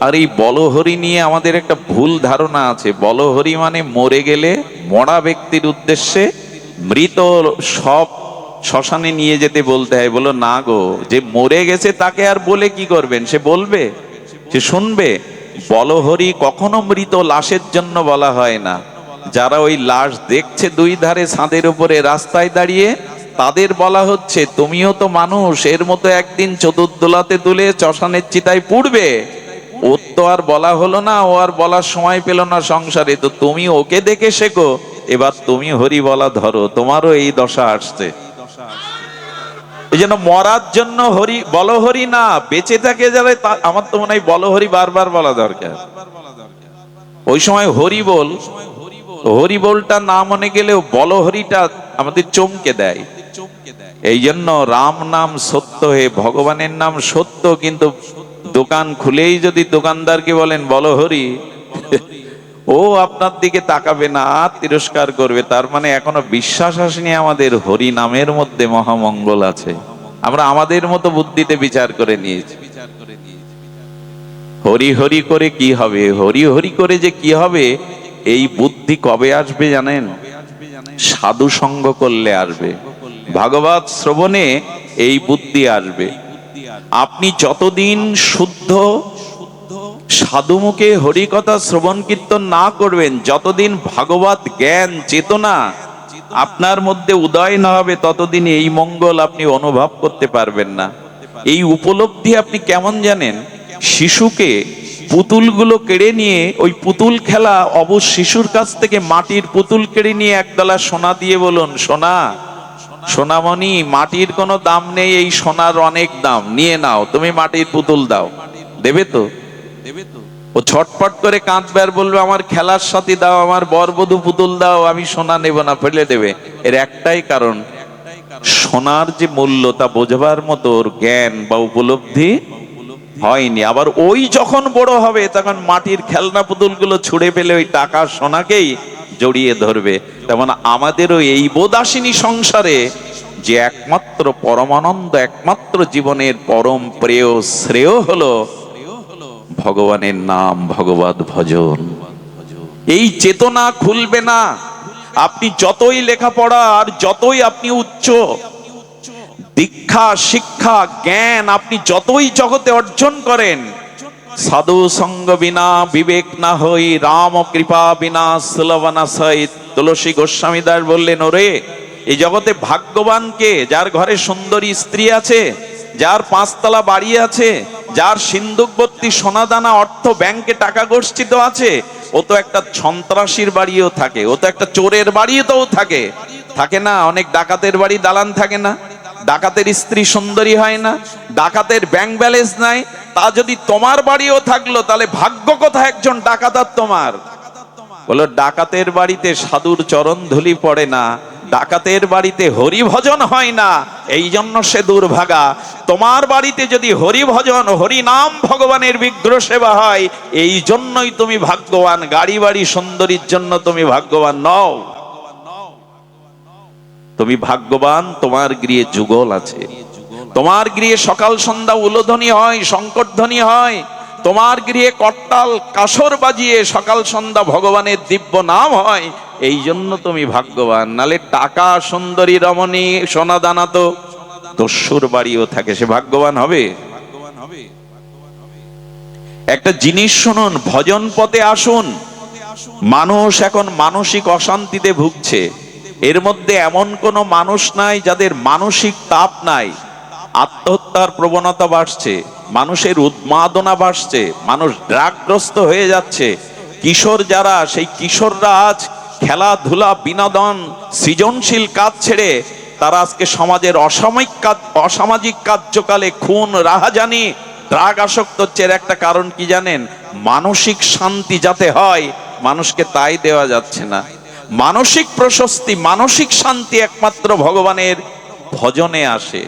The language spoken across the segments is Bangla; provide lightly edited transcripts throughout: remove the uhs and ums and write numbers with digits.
আর এই বলহরি নিয়ে আমাদের একটা ভুল ধারণা আছে, বলহরি মানে মরে গেলে মরা ব্যক্তির উদ্দেশ্যে মৃত সব শ্মশানে নিয়ে যেতে বলতে হয়। বলো না গো, যে মরে গেছে তাকে আর বলে কি করবেন? সে বলবে, সে শুনবে? বলহরি কখনো মৃত লাশের জন্য বলা হয় না। যারা ওই লাশ দেখছে দুই ধারে ছাদের উপরে রাস্তায় দাঁড়িয়ে, তাদের বলা হচ্ছে তুমিও তো মানুষ, এর মতো একদিন চতুর্দোলাতে তুলে শ্মশানের চিতায় পুড়বে। ওর তো আর বলা হলো না, ও আর বলার সময় পেল না সংসারে, তো তুমি ওকে দেখে শেখো। এবার তুমি হরি বলা ধরো, তোমারও এই দশা আসছে। এই জন্য মরার জন্য হরি বলহরি না, বেঁচে থাকে যারা, আমার তো মনে হয় বলহরি বারবার বলা দরকার। ওই সময় হরি বল, হরি বলটা না মনে গেলেও বলহরিটা আমাদের চমকে দেয়। এই জন্য রাম নাম সত্য, হে ভগবানের নাম সত্য, কিন্তু দোকান খুলেই যদি দোকানদারকে বলেন বলহরি, ও আপনার দিকে তাকাবে না, তিরস্কার করবে। তার মানে এখনো বিশ্বাস আসেনি আমাদের হরি নামের মধ্যে মহামঙ্গল আছে। আমরা আমাদের মতো বুদ্ধিতে বিচার করে নিয়েছি। হরি হরি করে কি হবে, হরি হরি করে যে কি হবে, এই বুদ্ধি কবে আসবে জানেন? সাধু সঙ্গ করলে আসবে, ভাগবত শ্রবণে এই বুদ্ধি আসবে। আপনি যতদিন শুদ্ধ সাধুমুখে হরিকথা শ্রবণ কীর্তন না করবেন, যতদিন ভাগবত জ্ঞান চেতনা আপনার মধ্যে উদয় না হবে, ততদিন এই মঙ্গল আপনি অনুভব করতে পারবেন না। এই উপলব্ধি আপনি কেমন জানেন? শিশুকে পুতুলগুলো কেড়ে নিয়ে, ওই পুতুল খেলা অবশ শিশুর কাছ থেকে মাটির পুতুল কেড়ে নিয়ে একদলা সোনা দিয়ে বলুন, সোনা সোনামণি, মাটির কোনো দাম নেই, এই সোনার অনেক দাম, নিয়ে নাও, তুমি মাটির পুতুল দাও। দেবে তো? ও ছটফট করে কাঁদবে আর বলবে আমার খেলার সাথী দাও, আমার বরবধূ পুতুল দাও, আমি সোনা নেব না, ফেলে দেবে। এর একটাই কারণ, সোনার যে মূল্য তা বোঝবার মতো ওর জ্ঞান বা উপলব্ধি হয়নি। আবার ওই যখন বড় হবে, তখন মাটির খেলনা পুতুলগুলো ছুঁড়ে ফেলে ওই টাকা সোনাকেই জড়িয়ে ধরবে। তেমন আমাদেরও এই বোধাসিনী সংসারে যে একমাত্র পরমানন্দ, একমাত্র জীবনের পরম প্রেয় শ্রেয় হলো ভগবানের নাম, ভগবত ভজন। এই চেতনা খুলবে না। আপনি যতই লেখাপড়া আর যতই আপনি উচ্চ দীক্ষা শিক্ষা জ্ঞান আপনি যতই জগতে অর্জন করেন, সাধু সঙ্গ বিনা বিবেক না হই, রাম কৃপা বিনা সুলভনা সহিত। তুলসী গোস্বামী দাস বললেন, ওরে এই জগতে ভাগ্যবান কে? যার ঘরে সুন্দরী স্ত্রী আছে, যার 5 তলা বাড়ি আছে, যার সিন্দুকবর্তী সোনাদানা অর্থ ব্যাংকে টাকা গচ্ছিত আছে। ও তো একটা সন্ত্রাসীর বাড়িও থাকে, ও তো একটা চোরের বাড়িতেও থাকে, থাকে না? অনেক ডাকাতের বাড়ি দালান থাকে না? ডাকাতের স্ত্রী সুন্দরী হয় না? ডাকাতের ব্যাংক ব্যালেন্স নাই? তা যদি তোমার বাড়িও থাকলো, তাহলে ভাগ্য কোথায় একজন ডাকাত আর তোমার? বলো, ডাকাতের বাড়িতে সাধুর চরণ ধুলি পড়ে না, ডাকাতের বাড়িতে হরি ভজন হয় না, এই জন্য সে দুর্ভাগা। তোমার বাড়িতে যদি হরি ভজন, হরি নাম, ভগবানের বিগ্রহ সেবা হয়, এই জন্যই তুমি ভাগ্যবান। গাড়ি বাড়ি সুন্দরীর জন্য তুমি ভাগ্যবান নও। তুমি ভাগ্যবান, তোমার গৃহে যুগল আছে, তোমার গৃহে সকাল সন্ধ্যা উলোধ্বনি হয়, শঙ্করধ্বনি হয়, তোমার গৃহে করতাল কাসর বাজিয়ে সকাল সন্ধ্যা ভগবানের দিব্য নাম হয়, এই জন্য তুমি ভাগ্যবান। নালে টাকা সুন্দরী রমণী সোনা দানা তো দস্যুর বাড়িও থাকে, সে ভাগ্যবান হবে? একটা জিনিস শুনুন, ভজন পথে আসুন। মানুষ এখন মানসিক অশান্তিতে ভুগছে। এর মধ্যে এমন কোন মানুষ নাই যাদের মানসিক তাপ নাই। আত্মহত্যার প্রবণতা বাড়ছে, মানুষের উন্মাদনা বাড়ছে, মানুষ ড্রাগগ্রস্ত হয়ে যাচ্ছে। কিশোর যারা, সেই কিশোররা আজ খেলাধুলা, বিনোদন, সৃজনশীল কাজ ছেড়ে তারা আজকে সমাজের অসামাজিক কার্যকালে খুন, রাহাজানি, ড্রাগ আসক্ত হচ্ছে। এর একটা কারণ কি জানেন? মানসিক শান্তি যাতে হয়, মানুষকে তাই দেওয়া যাচ্ছে না। মানসিক প্রশস্তি, মানসিক শান্তি একমাত্র ভগবানের ভজনে আসে।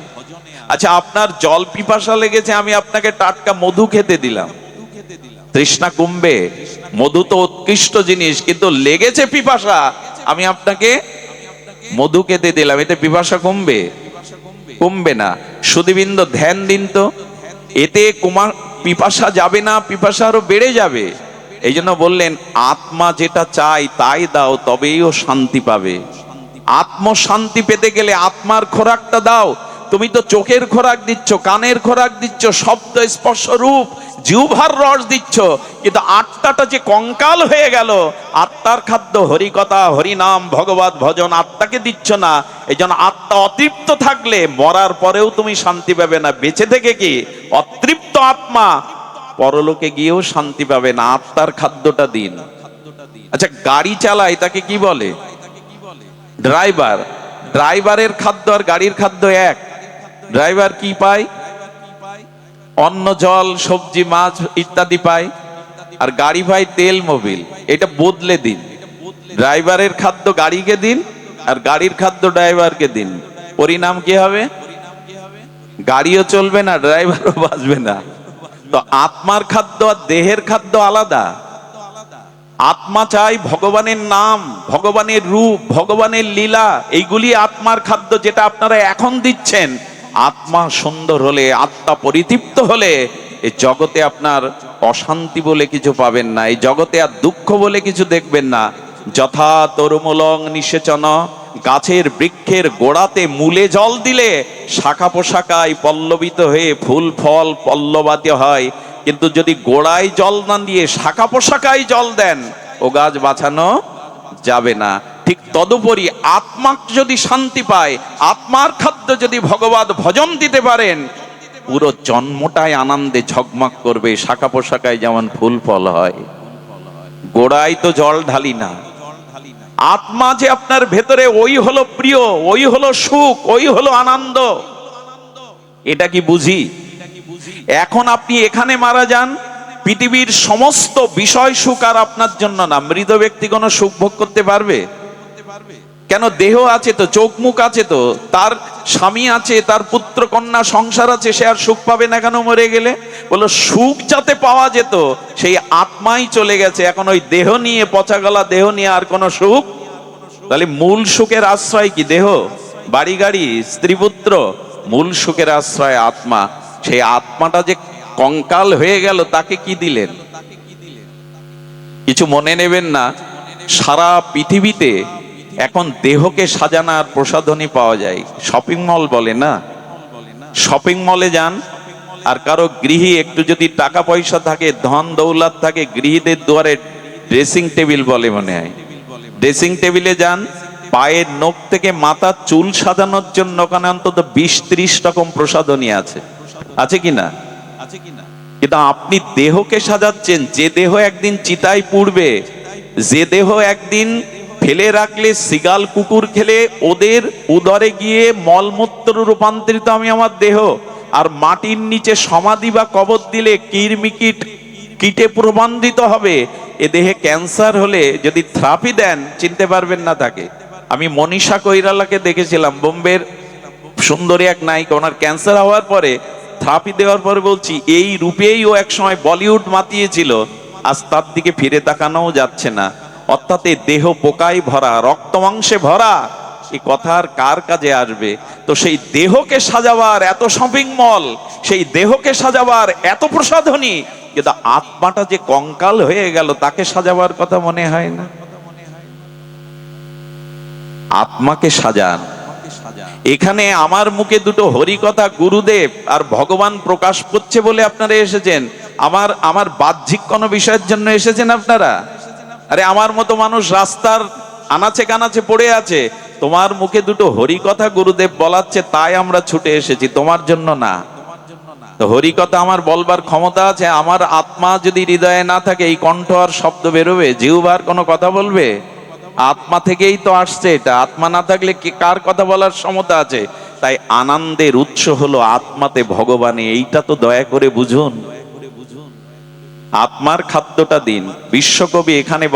আচ্ছা, আপনার জল পিপাসা লেগেছে, আমি আপনাকে টাটকা মধু খেতে দিলাম, তৃষ্ণা কমবে? মধু তো উৎকৃষ্ট জিনিস, কিন্তু লেগেছে পিপাসা, আমি আপনাকে মধু খেতে দিলাম, এতে পিপাসা কমবে? কমবে না। সুধীবৃন্দ ধ্যান দিন তো, এতে পিপাসা যাবে না, পিপাসা আরো বেড়ে যাবে। এই জন্য বললেন আত্মা যেটা চাই তাই দাও, তবেই ও শান্তি পাবে। আত্মশান্তি পেতে গেলে আত্মার খোরাকটা দাও। তুমি তো চোখের খোরাক দিচ্ছ, কানের খোরাক দিচ্ছ, শব্দ স্পর্শ রূপ জিহ্বার রস দিচ্ছ, কিন্তু আত্মাটা যে কঙ্কাল হয়ে গেল, আত্মার খাদ্য হরিকথা, হরিনাম, ভগবত ভজন আত্মাকে দিচ্ছ না। এই জন্য আত্মা অতৃপ্ত থাকলে মরার পরেও তুমি শান্তি পাবে না। বেঁচে থেকে কি অতৃপ্ত আত্মা পরলোকে গিয়েও শান্তি পাবে না। আত্মার খাদ্যটা দিন। আচ্ছা, গাড়ি চালায় তাকে কি বলে? ড্রাইভার। ড্রাইভারের খাদ্য আর গাড়ির খাদ্য এক। ড্রাইভার কি পায়? অন্ন, জল, সবজি, মাছ ইত্যাদি পায়। আর গাড়ি পায় তেল, মোবিল। এটা বদলে দিন। ড্রাইভারের খাদ্য গাড়িকে দিন, আর গাড়ির খাদ্য ড্রাইভারকে দিন। পরিণাম কি হবে? গাড়িও চলবে না, ড্রাইভারও বাঁচবে না। তো আত্মার খাদ্য আর দেহের খাদ্য আলাদা। আত্মা চাই ভগবানের নাম, ভগবানের রূপ, ভগবানের লীলা, এইগুলি আত্মার খাদ্য, যেটা আপনারা এখন দিচ্ছেন। আত্মা সুন্দর হলে, আত্মা পরিতৃপ্ত হলে এই জগতে আপনার অশান্তি বলে কিছু পাবেন না, এই জগতে আর দুঃখ বলে কিছু দেখবেন না। যথা তরুমূলং নিষেচন, গাছের বৃক্ষের গোড়াতে মূলে জল দিলে শাখা পোশাকায় পল্লবিত হয়ে ফুল ফল পল্লবাতি হয়, কিন্তু যদি গোড়ায় জল না দিয়ে শাখা পোশাকায় জল দেন, ও গাছ বাঁচানো যাবে না। ঠিক তদুপরি আত্মা যদি শান্তি পায়, আত্মার খাদ্য যদি ভগবত ভজন দিতে পারেন, পুরো জন্মটাই আনন্দে ঝকমক করবে। শাখা পোশাকায় যেমন ফুল ফল হয়, গোড়ায় তো জল ঢালি না। আত্মা যে আপনার ভেতরে, ওই হলো প্রিয়, ওই হলো সুখ, ওই হলো আনন্দ। এটা কি বুঝি? এখন আপনি এখানে মারা যান, পৃথিবীর সমস্ত বিষয় সুখ আর আপনার জন্য না। মৃত ব্যক্তি কোনো সুখ ভোগ করতে পারবে? কেন? দেহ আছে তো, চোখ মুখ আছে তো, তার স্বামী আছে, তার পুত্র কন্যা সংসার আছে, সে আর সুখ পাবে না কেন মরে গেলে? বলো সুখ যাতে পাওয়া যেত, সেই আত্মাই চলে গেছে। এখন ওই দেহ নিয়ে, পচা গলা দেহ নিয়ে আর কোনো সুখ? তাহলে মূল সুখের আশ্রয় কি দেহ, বাড়ি গাড়ি, স্ত্রী পুত্র? মূল সুখের আশ্রয় আত্মা। সেই আত্মাটা যে কঙ্কাল হয়ে গেল, তাকে কি দিলেন? কিছু মনে নেবেন না। সারা পৃথিবীতে এখন দেহকে সাজানোর প্রসাধনী পাওয়া যায়। শপিং মল বলে না, শপিং মলে যান, আর কারো গৃহী একটু যদি টাকা পয়সা থাকে, ধন দৌলত থাকে, গৃহীদের দুয়ারে ড্রেসিং টেবিল বলে মনে হয়। ড্রেসিং টেবিলে যান, পায়ের নখ থেকে মাথার চুল সাজানোর জন্য ওখানে অন্তত 20-30 রকম প্রসাধনী আছে। আছে কিনা? কিন্তু আপনি দেহকে সাজাচ্ছেন, যে দেহ একদিন চিতায় পুড়বে, যে দেহ একদিন ফেলে রাখলে সিগাল কুকুর খেলে ওদের উদরে গিয়ে মলমূত্র রূপান্তরিত আমি আমার দেহ, আর মাটির নিচে সমাধি বা কবর দিলে কিরমিকিট কীটে প্রবন্ধিত হবে। এ দেহে ক্যান্সার হলে যদি থেরাপি দেন, চিনতে পারবেন না তাকে। আমি মনীষা কৈরালাকে দেখেছিলাম, বোম্বের সুন্দরী এক নায়িকা। ওনার ক্যান্সার হওয়ার পরে থেরাপি দেওয়ার পরে বলছি, এই রূপেই ও একসময় বলিউড মাতিয়েছিল, আজ তার দিকে ফিরে তাকানোও যাচ্ছে না। অর্থাৎ এই দেহ পোকায় ভরা, রক্ত মাংসে ভরা, এই কথা আর কার কাজে আসবে? তো সেই দেহকে সাজাবার এত শপিং মল, সেই দেহকে সাজাবার এত প্রসাধনী, কিন্তু আত্মাটা যে কঙ্কাল হয়ে গেল, তাকে সাজাবার কথা মনে হয় না। আত্মাকে সাজান। এখানে আমার মুখে দুটো হরিকথা গুরুদেব আর ভগবান প্রকাশ করছে বলে আপনারা এসেছেন। আমার বাহ্যিক কোনো বিষয়ের জন্য এসেছেন আপনারা? আরে আমার মতো মানুষ রাস্তার আনাচে কানাচে পড়ে আছে, তোমার মুখে দুটো হরিকথা গুরুদেব বলাচ্ছে, তাই আমরা ছুটে এসেছি, তোমার জন্য না। তো হরিকথা আমার বলবার ক্ষমতা আছে। আমার আত্মা যদি হৃদয়ে না থাকে, এই কণ্ঠ আর শব্দ বেরোবে? জিহ্বার কোনো কথা বলবে? আত্মা থেকেই তো আসছে এটা। আত্মা না থাকলে কি কার কথা বলার ক্ষমতা আছে? তাই আনন্দের উৎস হলো আত্মাতে, ভগবানে। এইটা তো দয়া করে বুঝুন। আত্মার খাদ্যটা দিন। বিশ্বকবি এখানে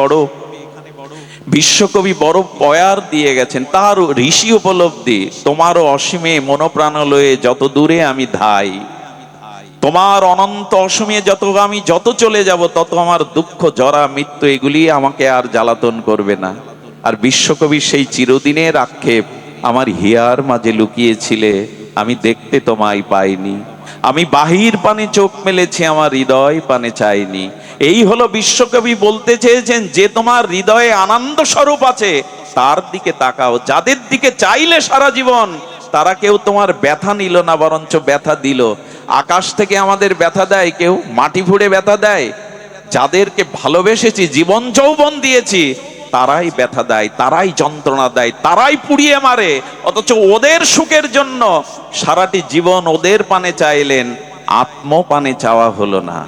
বিশ্বকবি বড় পয়ার দিয়ে গেছেন। তার ঋষি উপলব্ধি, তোমারও অসীমে মনোপ্রাণ লয়ে যত দূরে আমি ধাই, তোমার অনন্ত অসমে আমি যত চলে যাব, তত আমার দুঃখ, জরা, মৃত্যু এগুলি আমাকে আর জ্বালাতন করবে না। আর বিশ্বকবি সেই চিরদিনের আক্ষেপ, আমার হিয়ার মাঝে লুকিয়েছিলে, আমি দেখতে তোমায় পাইনি। আমি বাহির পানে চোখ মেলেছি, আমার হৃদয় পানে চাইনি। এই হলো বিশ্বকবি বলতে চেয়েছেন, যে তোমার হৃদয়ে আনন্দ স্বরূপ আছে তার দিকে তাকাও। যাদের দিকে চাইলে সারা জীবন, তারা কেউ তোমার ব্যথা নিল না, বরঞ্চ ব্যথা দিল। আকাশ থেকে আমাদের ব্যথা দেয় কেউ? মাটি ফুঁড়ে ব্যথা দেয়? যাদেরকে ভালোবেসেছি, জীবন যৌবন দিয়েছি, তারাই ব্যথা দেয়, তারাই যন্ত্রণা দেয়, তারাই পুড়িয়ে মারে। অথচ ওদের সুখের জন্য সারাটি জীবন ওদের পানে চাইলেন, আত্মপানে চাওয়া হলো না।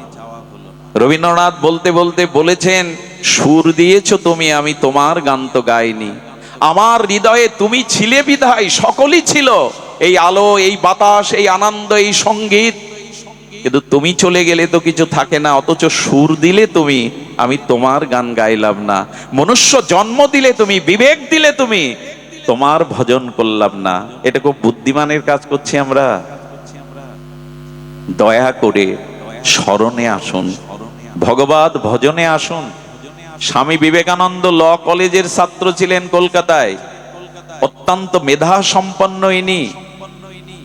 রবীন্দ্রনাথ বলতে বলতে বলেছেন, সুর দিয়েছো তুমি, আমি তোমার গান তো গাইনি। আমার হৃদয়ে তুমি ছিলে বিধায় সকলই ছিল, এই আলো, এই বাতাস, এই আনন্দ, এই সঙ্গীত। কিন্তু তুমি চলে গেলে তো কিছু থাকে না, অথচ সুর দিলে তুমি, আমি তোমার গান গাইলাম না। মনুষ্য জন্ম দিলে তুমি, বিবেক দিলে তুমি, তোমার ভজন করলাম না। এটা খুব বুদ্ধিমানের কাজ করছি আমরা। দয়া করে স্মরণে আসুন, ভগবত ভজনে আসুন। স্বামী বিবেকানন্দ ল কলেজের ছাত্র ছিলেন কলকাতায়, অত্যন্ত মেধা সম্পন্ন ইনি।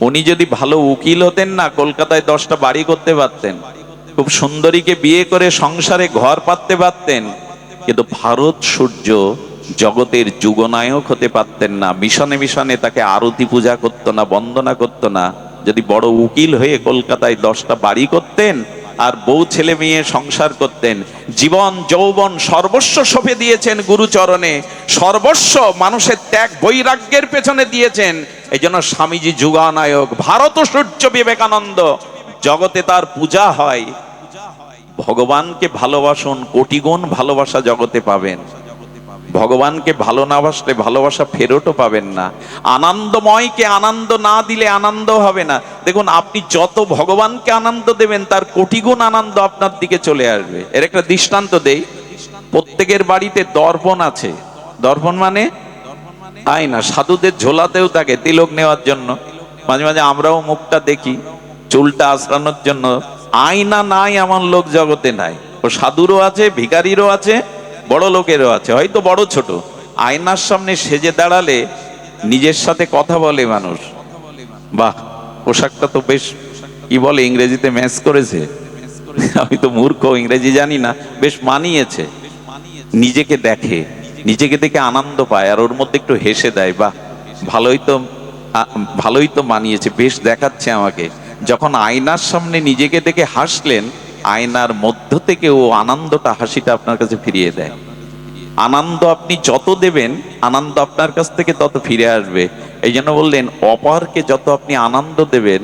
উনি যদি ভালো উকিল হতেন না, কলকাতায় 10টা বাড়ি করতে পারতেন, খুব সুন্দরীকে বিয়ে করে সংসারে ঘর পাততে পারতেন। কিন্তু ভারত সূর্য জগতের যুগনায়ক হতে পারতেন না। মিশনে মিশনে তাকে আরতি পূজা করতো না, বন্দনা করতো না। যদি বড় উকিল হয়ে কলকাতায় 10টা বাড়ি করতেন আর বউ ছেলে মেয়ে সংসার করতেন। জীবন যৌবন সর্বস্ব সঁপে দিয়েছেন গুরুচরণে, সর্বস্ব মানুষের ত্যাগ বৈরাগ্যের পেছনে দিয়েছেন। এই জন্য স্বামীজি যুগানায়ক, ভারত সূর্য বিবেকানন্দ। জগতে তার পূজা হয়। ভগবানকে ভালোবাসুন, কোটি গুণ ভালোবাসা জগতে পাবেন। ভগবানকে ভালো না বাসলে ভালোবাসা ফেরতও পাবেন না। আনন্দময়কে আনন্দ না দিলে আনন্দ হবে না। দেখুন, আপনি যত ভগবানকে আনন্দ দেবেন, তার কোটি গুণ আনন্দ আপনার দিকে চলে আসবে। এর একটা দৃষ্টান্ত দেই। প্রত্যেকের বাড়িতে দর্পণ আছে। দর্পণ মানে আয়না, সাধুদের ঝোলাতেও থাকে তিলক নেওয়ার জন্য। মাঝে মাঝে আমরাও মুখটা দেখি চুলটা আশ্রানোর জন্য। আয়না নাই এমন লোক জগতে নাই। ও সাধুরও আছে, ভিখারিরও আছে, বড় লোকেরও আছে, হয়তো বড় ছোট। আয়নার সামনে সেজে দাঁড়ালে নিজের সাথে কথা বলে মানুষ। বাহ, পোশাকটা তো বেশ, কি বলে ইংরেজিতে, ম্যাচ করেছে। আমি তো মূর্খ, ইংরেজি জানি না, বেশ মানিয়েছে। নিজেকে দেখে, নিজেকে দেখে আনন্দ পায়, আর ওর মধ্যে একটু হেসে দেয়। বাহ, ভালোই তো মানিয়েছে, বেশ দেখাচ্ছে আমাকে। যখন আয়নার সামনে নিজেকে দেখে হাসলেন, আয়নার মধ্য থেকে ও আনন্দটা, হাসিটা আপনার কাছে ফিরিয়ে দেয়। আনন্দ আপনি যত দেবেন, আনন্দ আপনার কাছ থেকে তত ফিরে আসবে। এই জন্য বললেন, অপরকে যত আপনি আনন্দ দেবেন,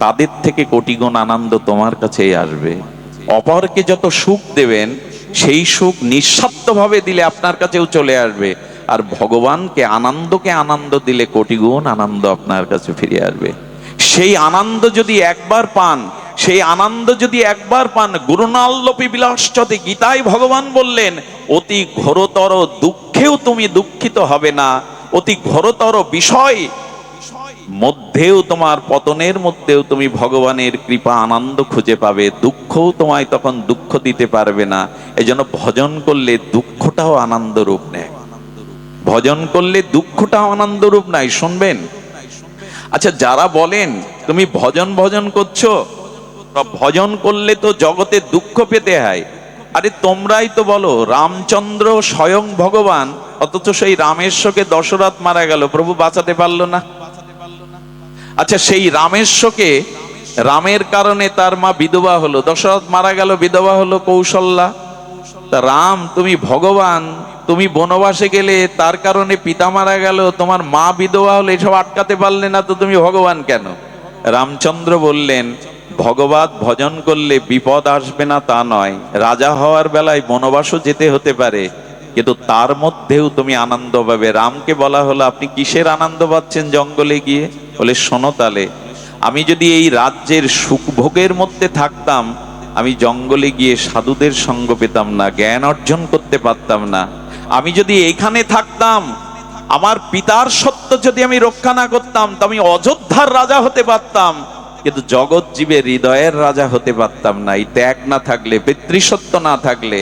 তাদের থেকে কোটি গুণ আনন্দ তোমার কাছেই আসবে। অপরকে যত সুখ দেবেন, সেই সুখ নিঃস্বার্থভাবে দিলে আপনার কাছেও চলে আসবে। আর ভগবানকে আনন্দকে আনন্দ দিলে কোটি গুণ আনন্দ আপনার কাছে ফিরে আসবে। সেই আনন্দ যদি একবার পান, সেই আনন্দ যদি একবার পান, গুরুনাল্লপি বিলাসচতে, গীতায় ভগবান বললেন, অতি ঘোরতর দুঃখেও তুমি দুঃখিত হবে না। অতি ঘোরতর বিষয় মধ্যেও, তোমার পতনের মধ্যেও তুমি ভগবানের কৃপা আনন্দ খুঁজে পাবে। দুঃখও তোমায় তখন দুঃখ দিতে পারবে না। এজন্য ভজন করলে দুঃখটাও আনন্দ রূপ নেয়। ভজন করলে দুঃখটাও আনন্দ রূপ নেয়। শুনবেন? আচ্ছা, যারা বলেন তুমি ভজন ভজন করছো, ভজন করলে তো জগতে দুঃখ পেতে হয়, আরে তোমরাই তো বলো রামচন্দ্র স্বয়ং ভগবান, অথচ সেই রামেশ্বরকে দশরথ মারা গেল, প্রভু বাঁচাতে পারলো না। আচ্ছা, সেই রামেশ্বরকে, রামের কারণে তার মা বিধবা হলো, দশরথ মারা গেল, বিধবা হলো কৌশল্যা। তা রাম, তুমি ভগবান, তুমি বনবাসে গেলে, তার কারণে পিতা মারা গেল, তোমার মা বিধবা হলো, এসব আটকাতে পারলে না, তো তুমি ভগবান কেন? রামচন্দ্র বললেন, ভগবত ভজন করলে বিপদ আসবে না তা নয়, রাজা হওয়ার বেলায় বনবাসও যেতে হতে পারে, কিন্তু তার মধ্যেও তুমি আনন্দ পাবে। রামকে বলা হলো, আপনি কিসের আনন্দ পাচ্ছেন জঙ্গলে গিয়ে? বলে, শোনো তালে, আমি যদি এই রাজ্যের সুখভোগের মধ্যে থাকতাম, আমি জঙ্গলে গিয়ে সাধুদের সঙ্গ পেতাম না, জ্ঞান অর্জন করতে পারতাম না। আমি যদি এখানে থাকতাম, আমার পিতার সত্য যদি আমি রক্ষা না করতাম, তো আমি অযোধ্যার রাজা হতে পারতাম, কিন্তু জগৎ জীবের হৃদয়ের রাজা হতে পারতাম না। এই ত্যাগ না থাকলে, পিতৃসত্য না থাকলে।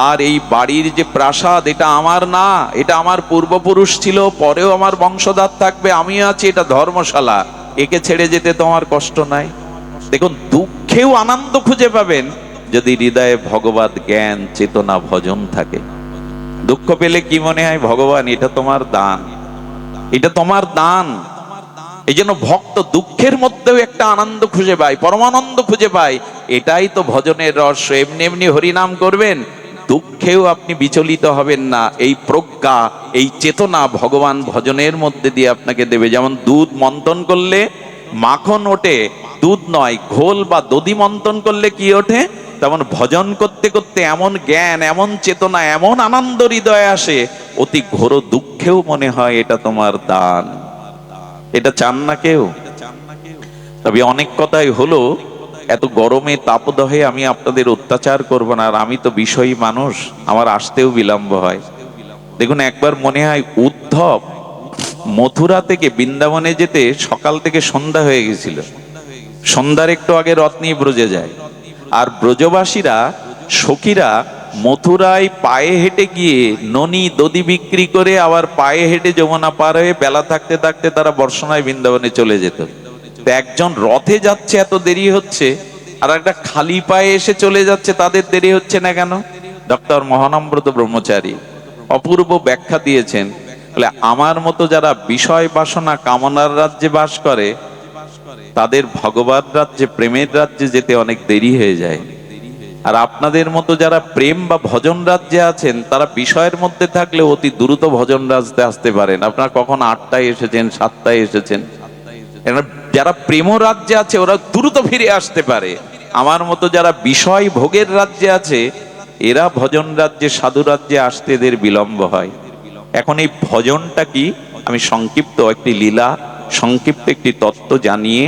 আর এই বাড়ির যে প্রাসাদ, এটা আমার না, এটা আমার পূর্বপুরুষ ছিল, পরেও আমার বংশধর থাকবে, আমিও আছি, এটা ধর্মশালা, একে ছেড়ে যেতে তোমার কষ্ট নাই। দেখুন, দুঃখেও আনন্দ খুঁজে পাবেন যদি হৃদয়ে ভগবত জ্ঞান চেতনা ভজন থাকে। দুঃখ পেলে কি মনে হয়, ভগবান এটা তোমার দান, এটা তোমার দান। এই জন্য ভক্ত দুঃখের মধ্যেও একটা আনন্দ খুঁজে পায়, পরমানন্দ খুঁজে পায়। এটাই তো ভজনের রহস্য। এমনি এমনি হরিনাম করবেন, দুঃখেও আপনি বিচলিত হবেন না। এই প্রজ্ঞা, এই চেতনা ভগবান ভজনের মধ্যে দিয়ে আপনাকে দেবে। যেমন দুধ মন্থন করলে মাখন ওঠে, দুধ নয়, ঘোল বা দধি মন্থন করলে কি ওঠে, তেমন ভজন করতে করতে এমন জ্ঞান, এমন চেতনা, এমন আনন্দ হৃদয়ে আসে, অতি ঘোর দুঃখেও মনে হয় এটা তোমার দান। এটা চান না কেউ? তবে অনেক কথাই হলো, এত গরমে তাপদহে আমি আপনাদের অত্যাচার করব না। আর আমি তো বিষয়ী মানুষ, আমার আসতেও বিলম্ব হয়। দেখুন, একবার মনে হয় উদ্ধব মথুরা থেকে বৃন্দাবনে যেতে সকাল থেকে সন্ধ্যা হয়ে গেছিল। সন্ধ্যার একটু আগে রথ নিয়ে ব্রজে যায়। আর ব্রজবাসীরা, সখীরা মথুরায় পায়ে হেঁটে গিয়ে ননি দধি বিক্রি করে আবার পায়ে হেঁটে যমুনা পার হয়ে বেলা থাকতে থাকতে তারা বর্ষণায় বৃন্দাবনে চলে যেত। একজন রথে যাচ্ছে, এত দেরি হচ্ছে, আর একটা খালি পায়ে এসে চলে যাচ্ছে, তাদের দেরি হচ্ছে না কেন? ডক্টর মহানম্রত ব্রহ্মচারী অপূর্ব ব্যাখ্যা দিয়েছেন। বলে, আমার মতো যারা বিষয় বাসনা কামনার রাজ্যে বাস করে, তাদের ভগবান রাজ্যে, প্রেমের রাজ্যে যেতে অনেক দেরি হয়ে যায়। আর আপনাদের মতো যারা প্রেম বা ভজন রাজ্যে আছেন, তারা বিষয়ের মধ্যে থাকলে অতি দ্রুত ভজন রাজ্যে আসতে পারেন। আপনারা কখন 8টায় এসেছেন, 7টায় এসেছেন। যারা প্রেম রাজ্যে আছে ওরা দ্রুত ফিরে আসতে পারে। আমার মতো যারা বিষয় ভোগের রাজ্যে আছে, এরা ভজন রাজ্যে, সাধু রাজ্যে আসতে এদের বিলম্ব হয়। এখন এই ভজনটা কি, আমি সংক্ষিপ্ত একটি লীলা, সংক্ষিপ্ত একটি তত্ত্ব জানিয়ে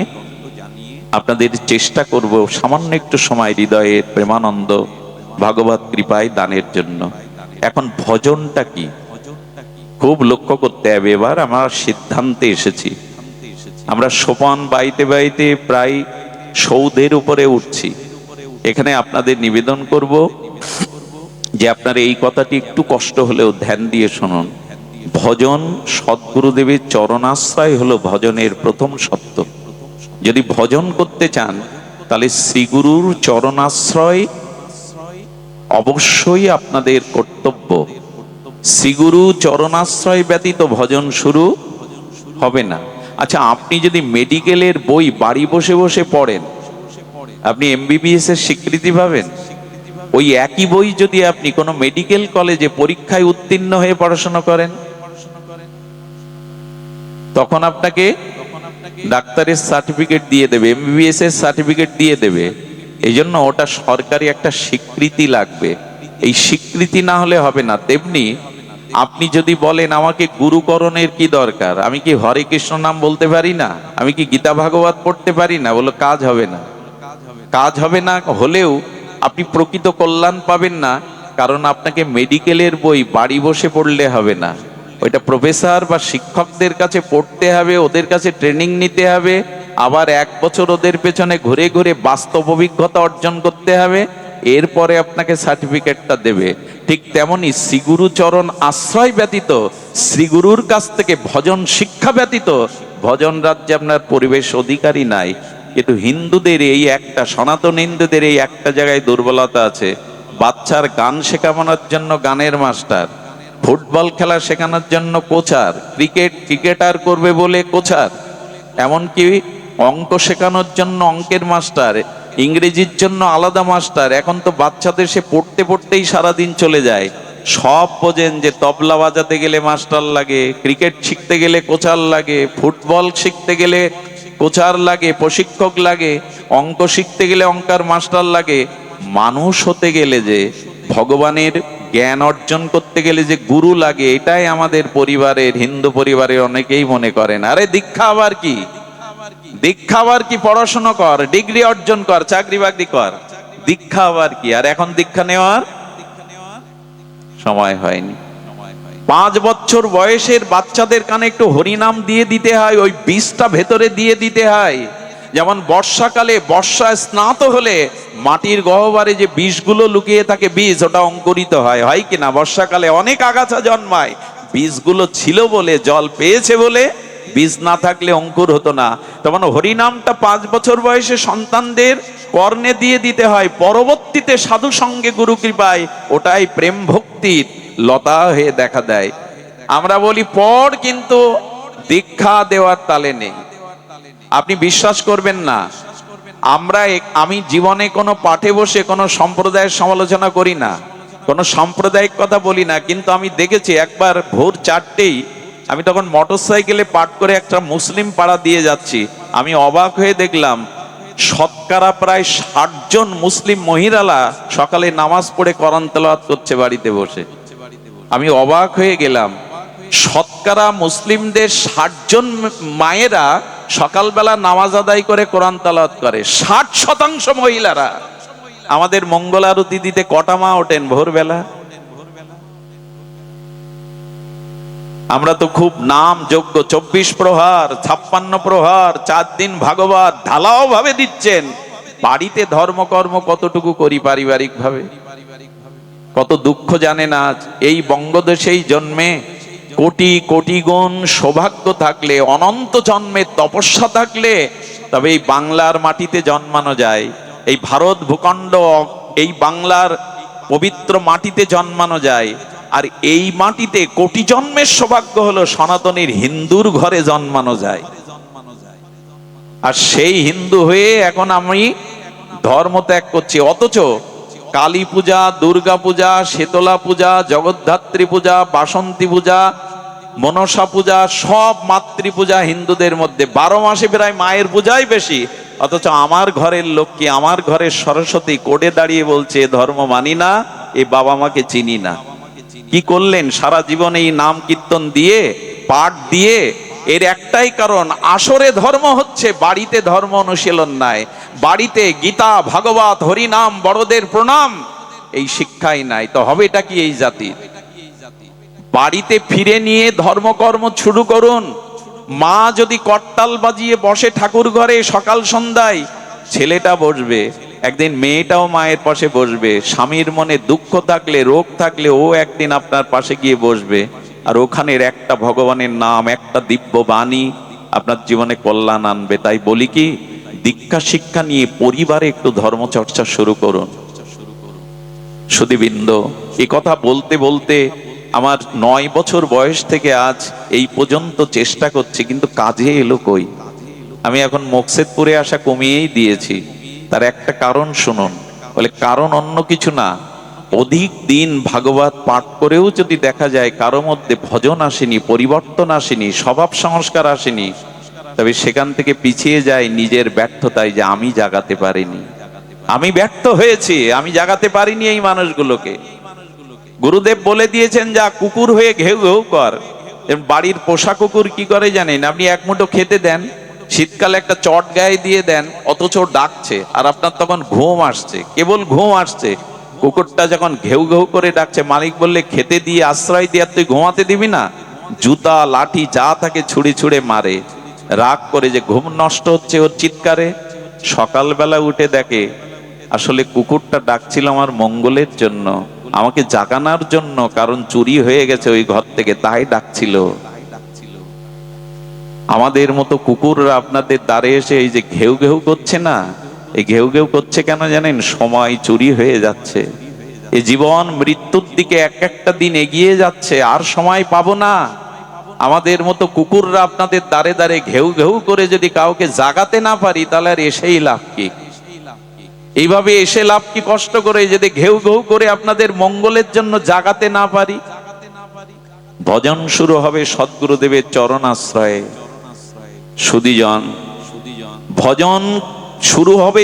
আপনাদের চেষ্টা করব সামান্য একটু সময় হৃদয়ের প্রেমানন্দ ভগবত কৃপায় দানের জন্য। এখন ভজনটা কি খুব লক্ষ্য করতে হবে। এবার আমরা সিদ্ধান্তে এসেছি, আমরা সোপান বাইতে বাইতে প্রায় সৌধের উপরে উঠছি। এখানে আপনাদের নিবেদন করব যে আপনারা এই কথাটি একটু কষ্ট হলেও ধ্যান দিয়ে শুনুন। ভজন সদ্গুরুদেবের চরণাশ্রয় হলো ভজনের প্রথম সত্য। যদি ভজন করতে চান তাহলে শ্রীগুরুর চরণাশ্রয় অবশ্যই আপনাদের কর্তব্য। শ্রীগুরু চরণাশ্রয় ব্যতীত ভজন শুরু হবে না। আচ্ছা, আপনি যদি মেডিকেলের বই বাড়ি বসে বসে পড়েন, আপনি এমবিবিএস এর স্বীকৃতি পাবেন? ওই একই বই যদি আপনি কোনো মেডিকেল কলেজে পরীক্ষায় উত্তীর্ণ হয়ে পড়াশোনা করেন, তখন আপনাকে ডাক্তারের সার্টিফিকেট দিয়ে দেবে, এমবিবিএস এর সার্টিফিকেট দিয়ে দেবে। এই জন্য ওটা সরকারি একটা স্বীকৃতি লাগবে। এই স্বীকৃতি না হলে হবে না। তেমনি আপনি যদি বলেন আমাকে গুরুকরণের কি দরকার, আমি কি হরে কৃষ্ণ নাম বলতে পারি না, আমি কি গীতা ভাগবত পড়তে পারি না, বলো কাজ হবে না। কাজ হবে না হলেও আপনি প্রকৃত কল্যাণ পাবেন না। কারণ আপনাকে মেডিকেলের বই বাড়ি বসে পড়লে হবে না, ওইটা প্রফেসর বা শিক্ষকদের কাছে পড়তে হবে, ওদের কাছে ট্রেনিং নিতে হবে, আবার 1 বছর ওদের পেছনে ঘুরে ঘুরে বাস্তব অভিজ্ঞতা অর্জন করতে হবে, এরপরে আপনাকে সার্টিফিকেটটা দেবে। ঠিক তেমনি শ্রীগুরু চরণ আশ্রয় ব্যতীত, শ্রীগুরুর কাছ থেকে ভজন শিক্ষা ব্যতীত ভজন রাজ্যে আপনার পরিবেশ অধিকারী নাই। কিন্তু হিন্দুদের এই একটা, সনাতন হিন্দুদের এই একটা জায়গায় দুর্বলতা আছে। বাচ্চার গান শেখানোর জন্য গানের মাস্টার, ফুটবল খেলা শেখানোর জন্য কোচার, ক্রিকেটার করবে বলে কোচার, এমনকি অঙ্ক শেখানোর জন্য অঙ্কের মাস্টার, ইংরেজির জন্য আলাদা মাস্টার। এখন তো বাচ্চাদের সে পড়তে পড়তেই সারাদিন চলে যায়। সব বোঝেন যে তবলা বাজাতে গেলে মাস্টার লাগে, ক্রিকেট শিখতে গেলে কোচার লাগে, ফুটবল শিখতে গেলে কোচার লাগে, প্রশিক্ষক লাগে, অঙ্ক শিখতে গেলে অঙ্কার মাস্টার লাগে। মানুষ হতে গেলে, যে ভগবানের জ্ঞান অর্জন করতে গেলে যে গুরু লাগে, এটাই আমাদের পরিবারের, হিন্দু পরিবারের অনেকেই মনে করেন আরে দীক্ষা আবার কি, দীক্ষা আবার কি, পড়াশোনা কর, ডিগ্রি অর্জন কর, চাকরি বাকরি কর, দীক্ষা আবার কি। আর এখন দীক্ষা নেওয়ার সময় হয়নি। 5 বছর বয়সের বাচ্চাদের কানে একটু হরিনাম দিয়ে দিতে হয়, ওই বীজটা ভেতরে দিয়ে দিতে হয়। যেমন বর্ষাকালে, বর্ষায় স্নাত হলে মাটির গহ্বরে যে বীজগুলো লুকিয়ে থাকে, বীজ ওটা অঙ্কুরিত হয়, হয় কিনা? বর্ষাকালে অনেক আগাছা জন্মায়, বীজগুলো ছিল বলে, জল পেয়েছে বলে বীজ না থাকলে অঙ্কুর হতো না। তখন হরিনামটা 5 বছর বয়সে সন্তানদের কর্ণে দিয়ে দিতে হয়, পরবর্তীতে সাধু সঙ্গে গুরু কৃপায় ওটাই প্রেম ভক্তির লতা হয়ে দেখা দেয়। আমরা বলি পর, কিন্তু দীক্ষা দেওয়ার তালে নেই। আপনি বিশ্বাস করবেন না, আমি জীবনে কোনো পাঠে বসে কোনো সম্প্রদায়ের সমালোচনা করি না, কোনো সাম্প্রদায়িক কথা বলি না, কিন্তু আমি দেখেছি একবার ভোর 4টেই আমি তখন মোটরসাইকেলে পাঠ করে একটা মুসলিম পাড়া দিয়ে যাচ্ছি। আমি অবাক হয়ে দেখলাম শতকরা প্রায় 60 জন মুসলিম মহিলারা সকালে নামাজ পড়ে কোরআন তেলাওয়াত করছে বাড়িতে বসে। আমি অবাক হয়ে গেলাম, শতকরা মুসলিমদের 60 জন মায়েরা সকালবেলা নামাজ আদায় করে কোরআন তেলাওয়াত করে। 60% মহিলারা। আমাদের মঙ্গল আরতি দিতে কটা মা ওঠেন ভোরবেলা? আমরা তো খুব নাম যোগ্য, 24 প্রহার 56 প্রহার 4 দিন ভাগবত ঢালাও ভাবে দিচ্ছেন। বাড়িতে ধর্মকর্ম কতটুকু করি পারিবারিক ভাবে? কত দুঃখ জানেন আজ এই বঙ্গদেশেই জন্মে। কোটি কোটি গুণ সৌভাগ্য থাকলে, অনন্ত জন্মের তপস্যা থাকলে তবে এই বাংলার মাটিতে জন্মানো যায়। এই ভারত ভূখণ্ড, এই বাংলার পবিত্র মাটিতে জন্মানো যায়। আর এই মাটিতে কোটি জন্মের সৌভাগ্য হলো সনাতনীর হিন্দুর ঘরে জন্মানো যায়। আর সেই হিন্দু হয়ে এখন আমি ধর্ম ত্যাগ করছি। অথচ কালী পূজা, দুর্গা পূজা, শীতলা পূজা, জগদ্ধাত্রী পূজা, বাসন্তী পূজা, মনসা পূজা, সব মাতৃপূজা হিন্দুদের মধ্যে। 12 মাসে প্রায় মায়ের পূজাই বেশি। অথচ আমার ঘরের লক্ষ্মী, আমার ঘরের সরস্বতী কোডে দাঁড়িয়ে বলছে ধর্ম মানি না, এই বাবা মাকে চিনি না। কি করলেন সারা জীবন এই নাম কীর্তন দিয়ে, পাঠ দিয়ে? এর একটাই কারণ, আসরে ধর্ম হচ্ছে, বাড়িতে ধর্ম অনুশীলন নাই। বাড়িতে গীতা, ভাগবত, হরিনাম, বড়দের প্রণাম এই শিক্ষাই নাই। তো হবেটা কি এই জাতির? বাড়িতে ফিরে নিয়ে ধর্মকর্ম শুরু করুন। মা যদি করতাল বাজিয়ে বসে ঠাকুর ঘরে সকাল সন্ধ্যায়, ছেলেটা বসবে, একদিন মেয়েটাও মায়ের পাশে বসবে। স্বামীর মনে দুঃখ থাকলে, রোগ থাকলে ও একদিন আপনার পাশে গিয়ে বসবে। আর ওখানের একটা ভগবানের নাম, একটা দিব্য বাণী আপনার জীবনে কল্যাণ আনবে। তাই বলি কি, দীক্ষা শিক্ষা নিয়ে পরিবারে একটু ধর্মচর্চা শুরু করুন। সুধীবৃন্দ, এই কথা বলতে বলতে আমার 9 বছর বয়স থেকে আজ এই পর্যন্ত চেষ্টা করছি, কিন্তু কাজে এলো কই? আমি এখন মকসেদপুরে আসা কমিয়েই দিয়েছি। তার একটা কারণ শুনুন। বলে কারণ অন্য কিছু না, অধিক দিন ভাগবত পাঠ করেও যদি দেখা যায় কারো মধ্যে ভজন আসেনি, পরিবর্তন আসেনি, স্বভাব সংস্কার আসেনি, তবে সেখান থেকে পিছিয়ে যায় নিজের ব্যর্থতায়, যে আমি জাগাতে পারিনি, আমি ব্যর্থ হয়েছি, আমি জাগাতে পারিনি এই মানুষগুলোকে। গুরুদেব বলে দিয়েছেন, যা কুকুর হয়ে ঘেউ ঘেউ কর। বাড়ির পোষা কুকুর কি করে জানেন? আপনি এক মুঠো খেতে দেন, শীতকালে একটা চট গায়ে দিয়ে দেন, অথচ ডাকছে, আর আপনার তখন ঘুম আসছে, কেবল ঘুম আসছে। কুকুরটা যখন ঘেউ ঘেউ করে ডাকছে, মালিক বললে খেতে দিয়ে আশ্রয় দিয়ে তুই ঘুমাতে দিবি না? জুতা লাঠি যা থাকে ছুঁড়ে ছুঁড়ে মারে, রাগ করে যে ঘুম নষ্ট হচ্ছে ওর চিৎকারে। সকালবেলা উঠে দেখে আসলে কুকুরটা ডাকছিল আমার মঙ্গলের জন্য, আমাকে জাগানোর জন্য, কারণ চুরি হয়ে গেছে ওই ঘর থেকে, তাই ডাকছিল। আমাদের মতো কুকুররা আপনাদের দ্বারে এসে এই যে ঘেউ ঘেউ করছে না, এই ঘেউ ঘেউ করছে কেন জানেন? সময় চুরি হয়ে যাচ্ছে, এই জীবন মৃত্যুর দিকে এক একটা দিন এগিয়ে যাচ্ছে, আর সময় পাবো না। আমাদের মতো কুকুররা আপনাদের দ্বারে দ্বারে ঘেউ ঘেউ করে যদি কাউকে জাগাতে না পারি, তাহলে আর এসেই লাভ কি? এইভাবে এসে লাভ কি কষ্ট করে, যদি ঘেউ ঘেউ করে আপনাদের মঙ্গলের জন্য জাগাতে না পারি? ভজন শুরু হবে সদ্গুরুদেবের চরণাশ্রয়ে। সুধীজন, ভজন শুরু হবে।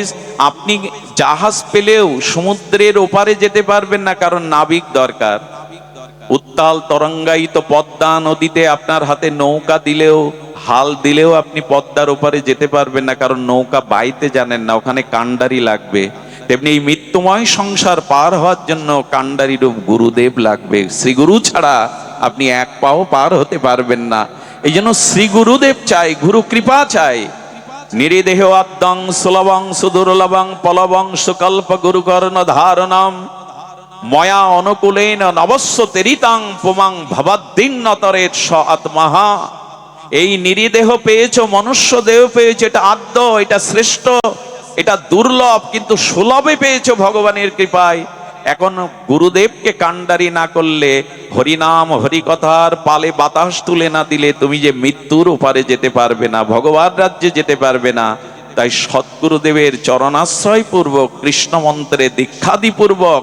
আপনি জাহাজ পেলেও সমুদ্রের ওপারে যেতে পারবেন না, কারণ নাবিক দরকার। উত্তাল তরঙ্গায়িত পদ্মা নদীতে আপনার হাতে নৌকা দিলেও, হাল দিলেও আপনি পদ্মার ওপারে যেতে পারবেন না, কারণ নৌকা বাইতে জানেন না, ওখানে কান্ডারি লাগবে। তেমনি এই মৃত্যুময় সংসার পার হওয়ার জন্য কান্ডারি রূপ গুরুদেব লাগবে। শ্রী গুরু ছাড়া আপনি এক পাও পার হতে পারবেন না। এই জন্য শ্রী গুরুদেব চাই, গুরু কৃপা চাই। নিরিদেহ আদ্যং সুলভং সুদুর্লভং পলবং সুকল্প গুরুকর্ণ ধারণম ময়া অনুকূলেন নবস্য তেরিতাং পুমাং ভবদ্দিন্নতরেৎ স আত্মহা। এই নিরীদেহ পেয়েছো, মনুষ্য দেহ পেয়েছো, এটা আদ্য, এটা শ্রেষ্ঠ, এটা দুর্লভ, কিন্তু সুলভে পেয়েছো ভগবানের কৃপায়। এখন গুরুদেবকে কাণ্ডারি না করলে, হরিনাম হরিকথার পালে বাতাস তুলে না দিলে তুমি যে মৃত্যুর ওপারে যেতে পারবে না, ভগবান রাজ্যে যেতে পারবে না। তাই সদ্গুরুদেবের চরণাশ্রয় পূর্বক, কৃষ্ণ মন্ত্রে দীক্ষাদি পূর্বক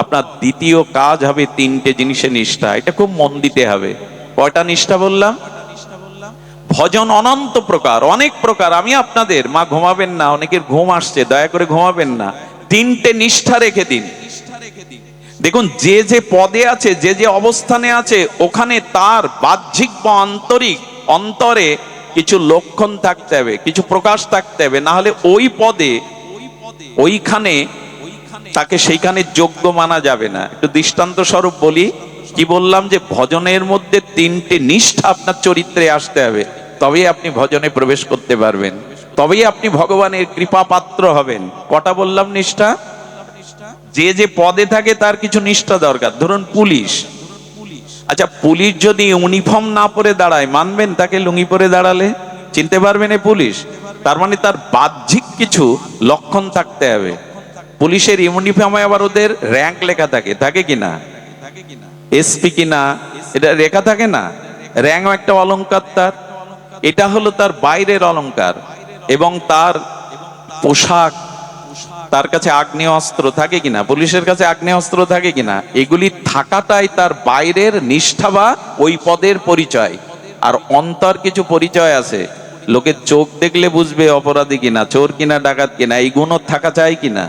আপনার দ্বিতীয় কাজ হবে তিনটে জিনিসে নিষ্ঠা। এটা খুব মন দিতে হবে। কয়টা নিষ্ঠা বললাম? ভজন অনন্ত প্রকার, অনেক প্রকার। আমি আপনাদের, মা ঘুমাবেন না, অনেকের ঘুম আসছে, দয়া করে ঘুমাবেন না। তিনটে নিষ্ঠা রেখে দিন। দেখুন, যে যে পদে আছে, যে যে অবস্থানে আছে, ওখানে তার বাহ্যিক বা আন্তরিক অন্তরে কিছু লক্ষণ থাকতে হবে, কিছু প্রকাশ থাকতে হবে, না হলে ওই পদে, ওইখানে তাকে সেইখানে যোগ্য মানা যাবে না। একটু দৃষ্টান্ত স্বরূপ বলি। কি বললাম? যে ভজনের মধ্যে তিনটে নিষ্ঠা আপনার চরিত্রে আসতে হবে, তবেই আপনি ভজনে প্রবেশ করতে পারবেন, তবেই আপনি ভগবানের কৃপা পাত্র হবেন। কটা বললাম নিষ্ঠা? যে যে পদে থাকে তার কিছু নিষ্ঠা দরকার। ধরুন পুলিশ, আচ্ছা পুলিশ যদি ইউনিফর্ম না পরে দাঁড়ায়, মানবেন তাকে লুঙ্গি পরে দাঁড়ালে? চিনতে পারবেন এ পুলিশ? তার মানে তার বাহ্যিক কিছু লক্ষণ থাকতে হবে। পুলিশের ইউনিফর্মে আবার ওদের র্যাঙ্ক লেখা থাকে, থাকে কিনা? এসপি কিনা, এটা লেখা থাকে না? র্যাঙ্ক একটা অলংকার তার, এটা হলো তার বাইরের অলংকার। এবং তার পোশাক, তার কাছে আগ্নেয় অস্ত্র থাকে কিনা, পুলিশের কাছে আগ্নেয় অস্ত্র থাকে কিনা, এগুলি থাকাটাই তার বাইরের নিষ্ঠা বা ওই পদের পরিচয়। আর অন্তর কিছু পরিচয় আছে, লোকের চোখ দেখলে বুঝবে অপরাধী কিনা, চোর কিনা, ডাকাত কিনা, এই গুণও থাকা চাই কিনা,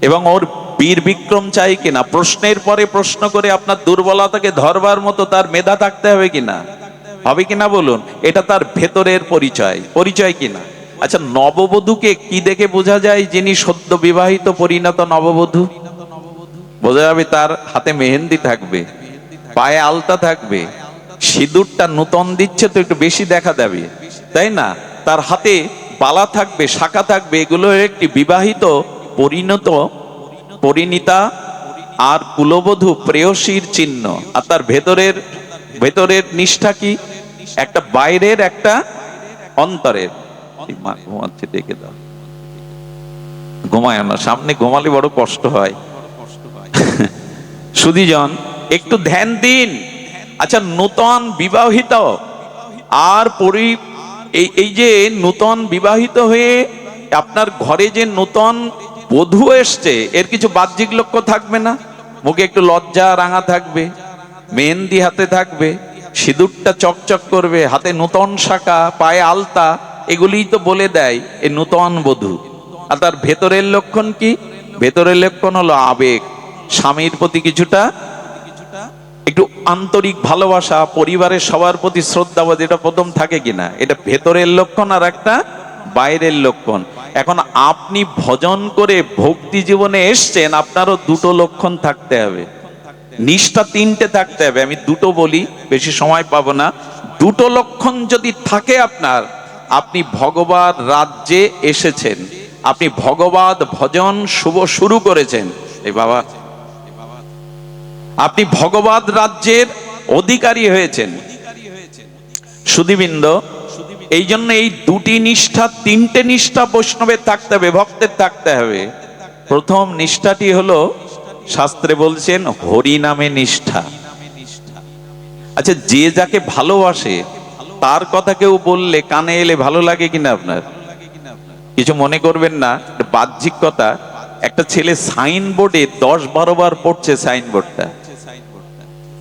এবং ওর বীর বিক্রম চাই কিনা, প্রশ্নের পরে প্রশ্ন করে আপনার দুর্বলতাকে ধরবার মতো তার মেধা থাকতে হবে কিনা, হবে কিনা বলুন? এটা তার ভেতরের পরিচয়, পরিচয় কিনা? আচ্ছা, নববধূকে কি দেখে বোঝা যায় যিনি সদ্য বিবাহিত পরিণত নববধূ? বোঝা যাবে তার হাতে মেহেন্দি থাকবে, পায়ে আলতা থাকবে, সিঁদুরটা নূতন দিচ্ছে তো একটু বেশি দেখা যাবে, তাই না? তার হাতে বালা থাকবে, শাখা থাকবে, এগুলো একটি বিবাহিত পরিণত পরিণীতা আর কুলবধূ প্রেয়সীর চিহ্ন। আর তার ভেতরের ভেতরের নিষ্ঠা কি? একটা বাইরের, একটা অন্তরের। মা ঘুমাচ্ছে, দেখে দাও, ঘুমায় না, সামনে ঘুমালে বড় কষ্ট হয়। সুধীজন, একটু ধ্যান দিন। আচ্ছা, নূতন বিবাহিত আর এই যে নূতন বিবাহিত হয়ে আপনার ঘরে যে নূতন বধূ এসছে, এর কিছু বাহ্যিক লক্ষ্য থাকবে না? মুখে একটু লজ্জা রাঙা থাকবে, মেহেন্দি হাতে থাকবে, সিঁদুরটা চকচক করবে, হাতে নূতন শাখা, পায়ে আলতা, এগুলিই তো বলে দেয় এই নূতন বধূ। আর তার ভেতরের লক্ষণ কি? ভেতরের লক্ষণ হলো আবেগ, স্বামীর প্রতি কিছুটা একটু আন্তরিক ভালোবাসা, পরিবারের সবার প্রতি শ্রদ্ধাবোধ, এটা প্রথম থাকে কিনা, এটা ভেতরের লক্ষণ। আর একটা বাইরের লক্ষণ। এখন আপনি ভজন করে ভক্তি জীবনে এসছেন, আপনারও দুটো লক্ষণ থাকতে হবে, নিষ্ঠা তিনটে থাকতে হবে। আমি দুটো বলি, বেশি সময় পাবো না। দুটো লক্ষণ যদি থাকে আপনার, আপনি ভগবান রাজ্যে এসেছেন, আপনি ভগবত ভজন শুভ শুরু করেছেন। এই বাবা, আপনি ভগবত রাজ্যের অধিকারী হয়েছেন। সুধীবৃন্দ, এই জন্য এই দুটি নিষ্ঠা, তিনটে নিষ্ঠা বৈষ্ণবের থাকতে হবে, ভক্তের থাকতে হবে। প্রথম নিষ্ঠাটি হলো, শাস্ত্রে বলছেন হরি নামে নিষ্ঠা। আচ্ছা, যে যাকে ভালোবাসে তার কথা কেউ বললে কানে এলে ভালো লাগে কিনা আপনার? কিছু মনে করবেন না, বাহ্যিক কথা। একটা ছেলে সাইনবোর্ডে 10-12 বার পড়ছে সাইনবোর্ডটা।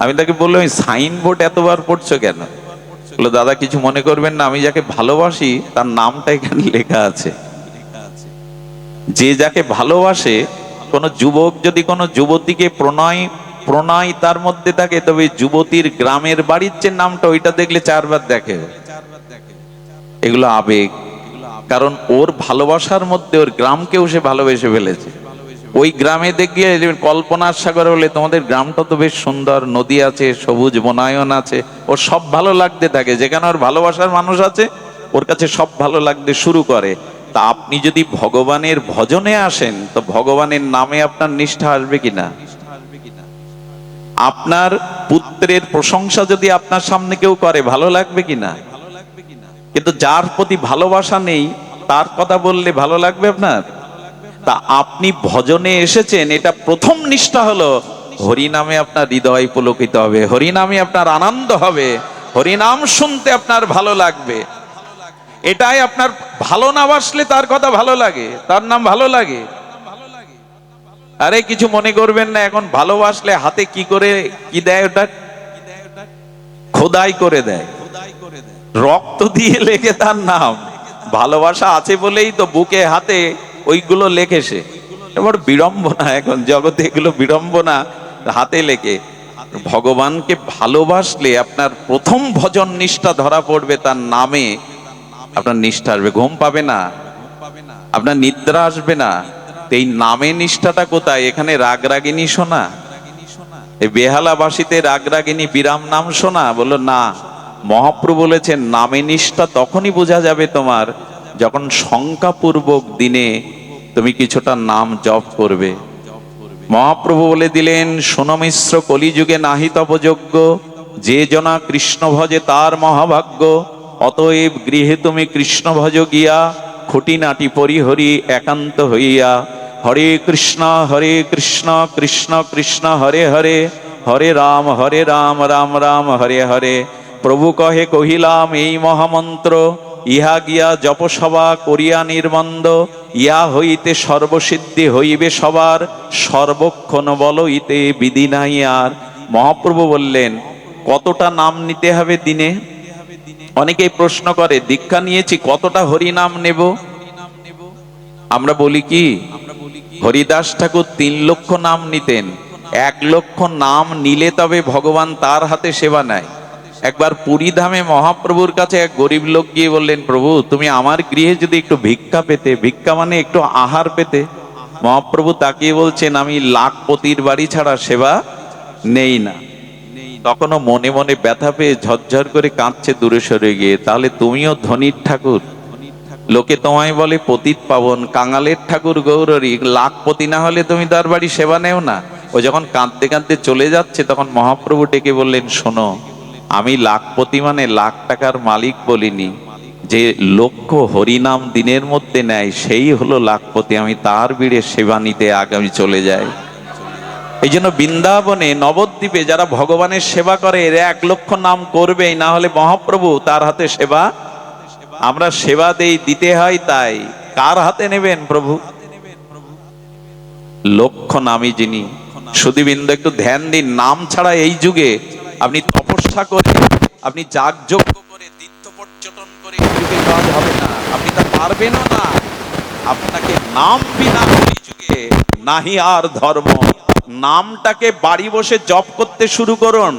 আমি তাকে বললাম, সাইনবোর্ড এতবার পড়ছো কেন? বললো, দাদা কিছু মনে করবেন না, আমি যাকে ভালোবাসি তার নামটা এখানে লেখা আছে। যে যাকে ভালোবাসে, কোন যুবক যদি কোনো যুবতীকে প্রণয় তার মধ্যে থাকে, তবে যুবতীর গ্রামের বাড়ির যে নামটা, ওইটা দেখলে 4 বার দেখে। এগুলো আবেগ, কারণ ওর ভালোবাসার মধ্যে ওর গ্রামকেও সে ভালোবেসে ফেলেছে। ওই গ্রামে দেখে কল্পনার সাগর বলে, তোমাদের গ্রামটা তো বেশ সুন্দর, নদী আছে, সবুজ বনায়ন আছে, ওর সব ভালো লাগতে থাকে। যেখানে ওর ভালোবাসার মানুষ আছে, ওর কাছে সব ভালো লাগতে শুরু করে। তা আপনি যদি ভগবানের ভজনে আসেন, তো ভগবানের নামে আপনার নিষ্ঠা আসবে কিনা? আপনার পুত্রের প্রশংসা যদি আপনার সামনে কেউ করে, ভালো লাগবে কিনা? কিন্তু যার প্রতি ভালোবাসা নেই তার কথা বললে ভালো লাগবে আপনার? তা আপনি ভজনে এসেছেন, এটা প্রথম নিষ্ঠা হলো হরিনামে আপনার হৃদয় পুলকিত হবে, হরিনামে আপনার আনন্দ হবে, হরিনাম শুনতে আপনার ভালো লাগবে। এটাই আপনার ভালো না বাসলে তার কথা ভালো লাগে, তার নাম ভালো লাগে। আরে কিছু মনে করবেন না, এখন ভালোবাসলে হাতে কি করে কি দেয়, ওটা খোদাই করে দেয়, রক্ত দিয়ে লেখে তার নাম। ভালোবাসা আছে বলেই তো বুকে হাতে ওইগুলো লেখেছে। এবার বিড়ম্বনা, এখন জগতে এগুলো বিড়ম্বনা, হাতে লেখে। ভগবানকে ভালোবাসলে আপনার প্রথম ভজন নিষ্ঠা ধরা পড়বে, তার নামে আপনার নিষ্ঠা আসবে, ঘুম পাবে না, আপনার নিদ্রা আসবে না। এই নামে নিষ্ঠাটা কোথায়? এখানে রাগরাগিনী শোনা, এই বেহালাবাসীতে রাগরাগিনী বিরাম নাম শোনা? বললো না, মহাপ্রভু বলেছেন নামে নিষ্ঠা তখনই বোঝা যাবে তোমার, যখন শঙ্কাপূর্বক দিনে তুমি কিছুটা নাম জপ করবে। মহাপ্রভু বলে দিলেন, শোনো মিশ্র, কলিযুগে নাহি তপযোগ্য, যে জনা কৃষ্ণ ভজে তার মহাভাগ্য। অতএব গৃহে তুমি কৃষ্ণ ভজ গিয়া, খুঁটিনাটি পরিহরি একান্ত হইয়া। হরে কৃষ্ণ কৃষ্ণ কৃষ্ণ হরে হরে, হরে রাম রাম রাম হরে হরে। প্রভু কহে কহিলাম এই মহামন্ত্র, ইহা গিয়া জপসভা করিয়া নির্মন্দ। ইহা হইতে সর্বসিদ্ধি হইবে সবার, সর্বক্ষণ বল ইতে বিধি নাই আর। মহাপ্রভু বললেন কতটা নাম নিতে হবে দিনে? অনেকেই প্রশ্ন করে দীক্ষা নিয়েছি কতটা হরি নাম নেব? আমরা বলি কি, হরিদাস ঠাকুর 3 লক্ষ নাম নিতেন। 1 লক্ষ নাম নিলে তবে ভগবান তার হাতে সেবা নেয়। একবার পুরী ধামে মহাপ্রভুর কাছে এক গরিব লোক গিয়ে বললেন, প্রভু তুমি আমার গৃহে যদি একটু ভিক্ষা পেতে, ভিক্ষা মানে একটু আহার পেতে। মহাপ্রভু তাকিয়ে বলছেন, আমি লাখপতির বাড়ি ছাড়া সেবা নেই না। তখনও মনে মনে ব্যথা পেয়ে ঝরঝর করে কাঁদছে দূরে সরে গিয়ে। তাহলে তুমিও ধনীর ঠাকুর, লোকে তোমায় বলে পতিত পাবন, কাঙালের ঠাকুর গৌরী, লাখপতি না হলে তুমি তার বাড়ি সেবা নেও না। ও যখন কাঁদতে কাঁদতে চলে যাচ্ছে তখন মহাপ্রভু ডেকে বললেন, শোনো, আমি লাখপতি মানে লাখ টাকার মালিক বলিনি, যে লক্ষ হরিনাম দিনের মধ্যে নেয় সেই হলো লাখপতি, আমি তার বিড়ে সেবা নিতে আগামী চলে যাই। এই জন্য বৃন্দাবনে নবদ্বীপে যারা ভগবানের সেবা করে এরা 1 লক্ষ নাম করবেই, না হলে মহাপ্রভু তার হাতে সেবা, আমরা সেবা দেই, দিতে হয়। তাই কার হাতে নেবেন প্রভু? লক্ষ নামী যিনি। সুধীবৃন্দ একটু ধ্যান দিন, নাম ছাড়া এই যুগে আপনি তপস্যা করে, আপনি যাগযজ্ঞ করে, তীর্থ পর্যটন করে এই যুগে কাজ হবে না, আপনি তা পারবেনও না। আপনাকে নাম বিনা এই যুগে নাহি আর ধর্ম। নামটাকে বাড়ি বসে জপ করতে শুরু করুন।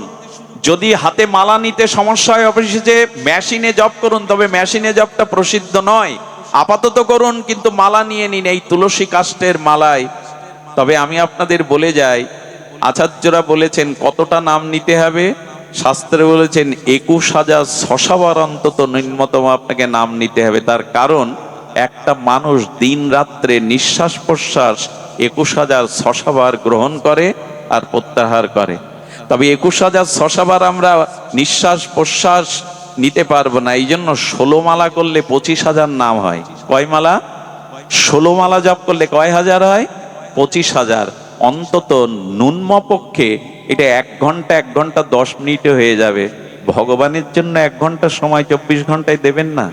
যদি হাতে মালা নিতে সমস্যা হয় অফিসে যে মেশিনে জপ করুন, তবে মেশিনে জপটা প্রসিদ্ধ নয়, আপাতত করুন, কিন্তু মালা নিয়ে নিন এই তুলসী কাষ্ঠের মালায়। তবে আমি আপনাদের বলে যাই, আচার্যরা বলেছেন কতটা নাম নিতে হবে। শাস্ত্রে বলেছেন 21,600 বার অন্তত ন্যূনতম আপনাকে নাম নিতে হবে। তার কারণ একটা মানুষ দিন রাত্রে নিঃশ্বাস প্রশ্বাস 21,600 বার গ্রহণ করে আর প্রত্যাহার করে। তবে 21,600 বার আমরা নিঃশ্বাস প্রশ্বাস নিতে পারবো না। এই জন্য 16 মালা করলে 25,000 নাম হয়। কয় মালা? 16 মালা জপ করলে কয় হাজার হয়? 25,000। অন্তত ন্যূনম পক্ষে এটা 1 ঘন্টা 1 ঘন্টা 10 মিনিটে হয়ে যাবে। ভগবানের জন্য 1 ঘন্টা সময় 24 ঘন্টায় দেবেন না?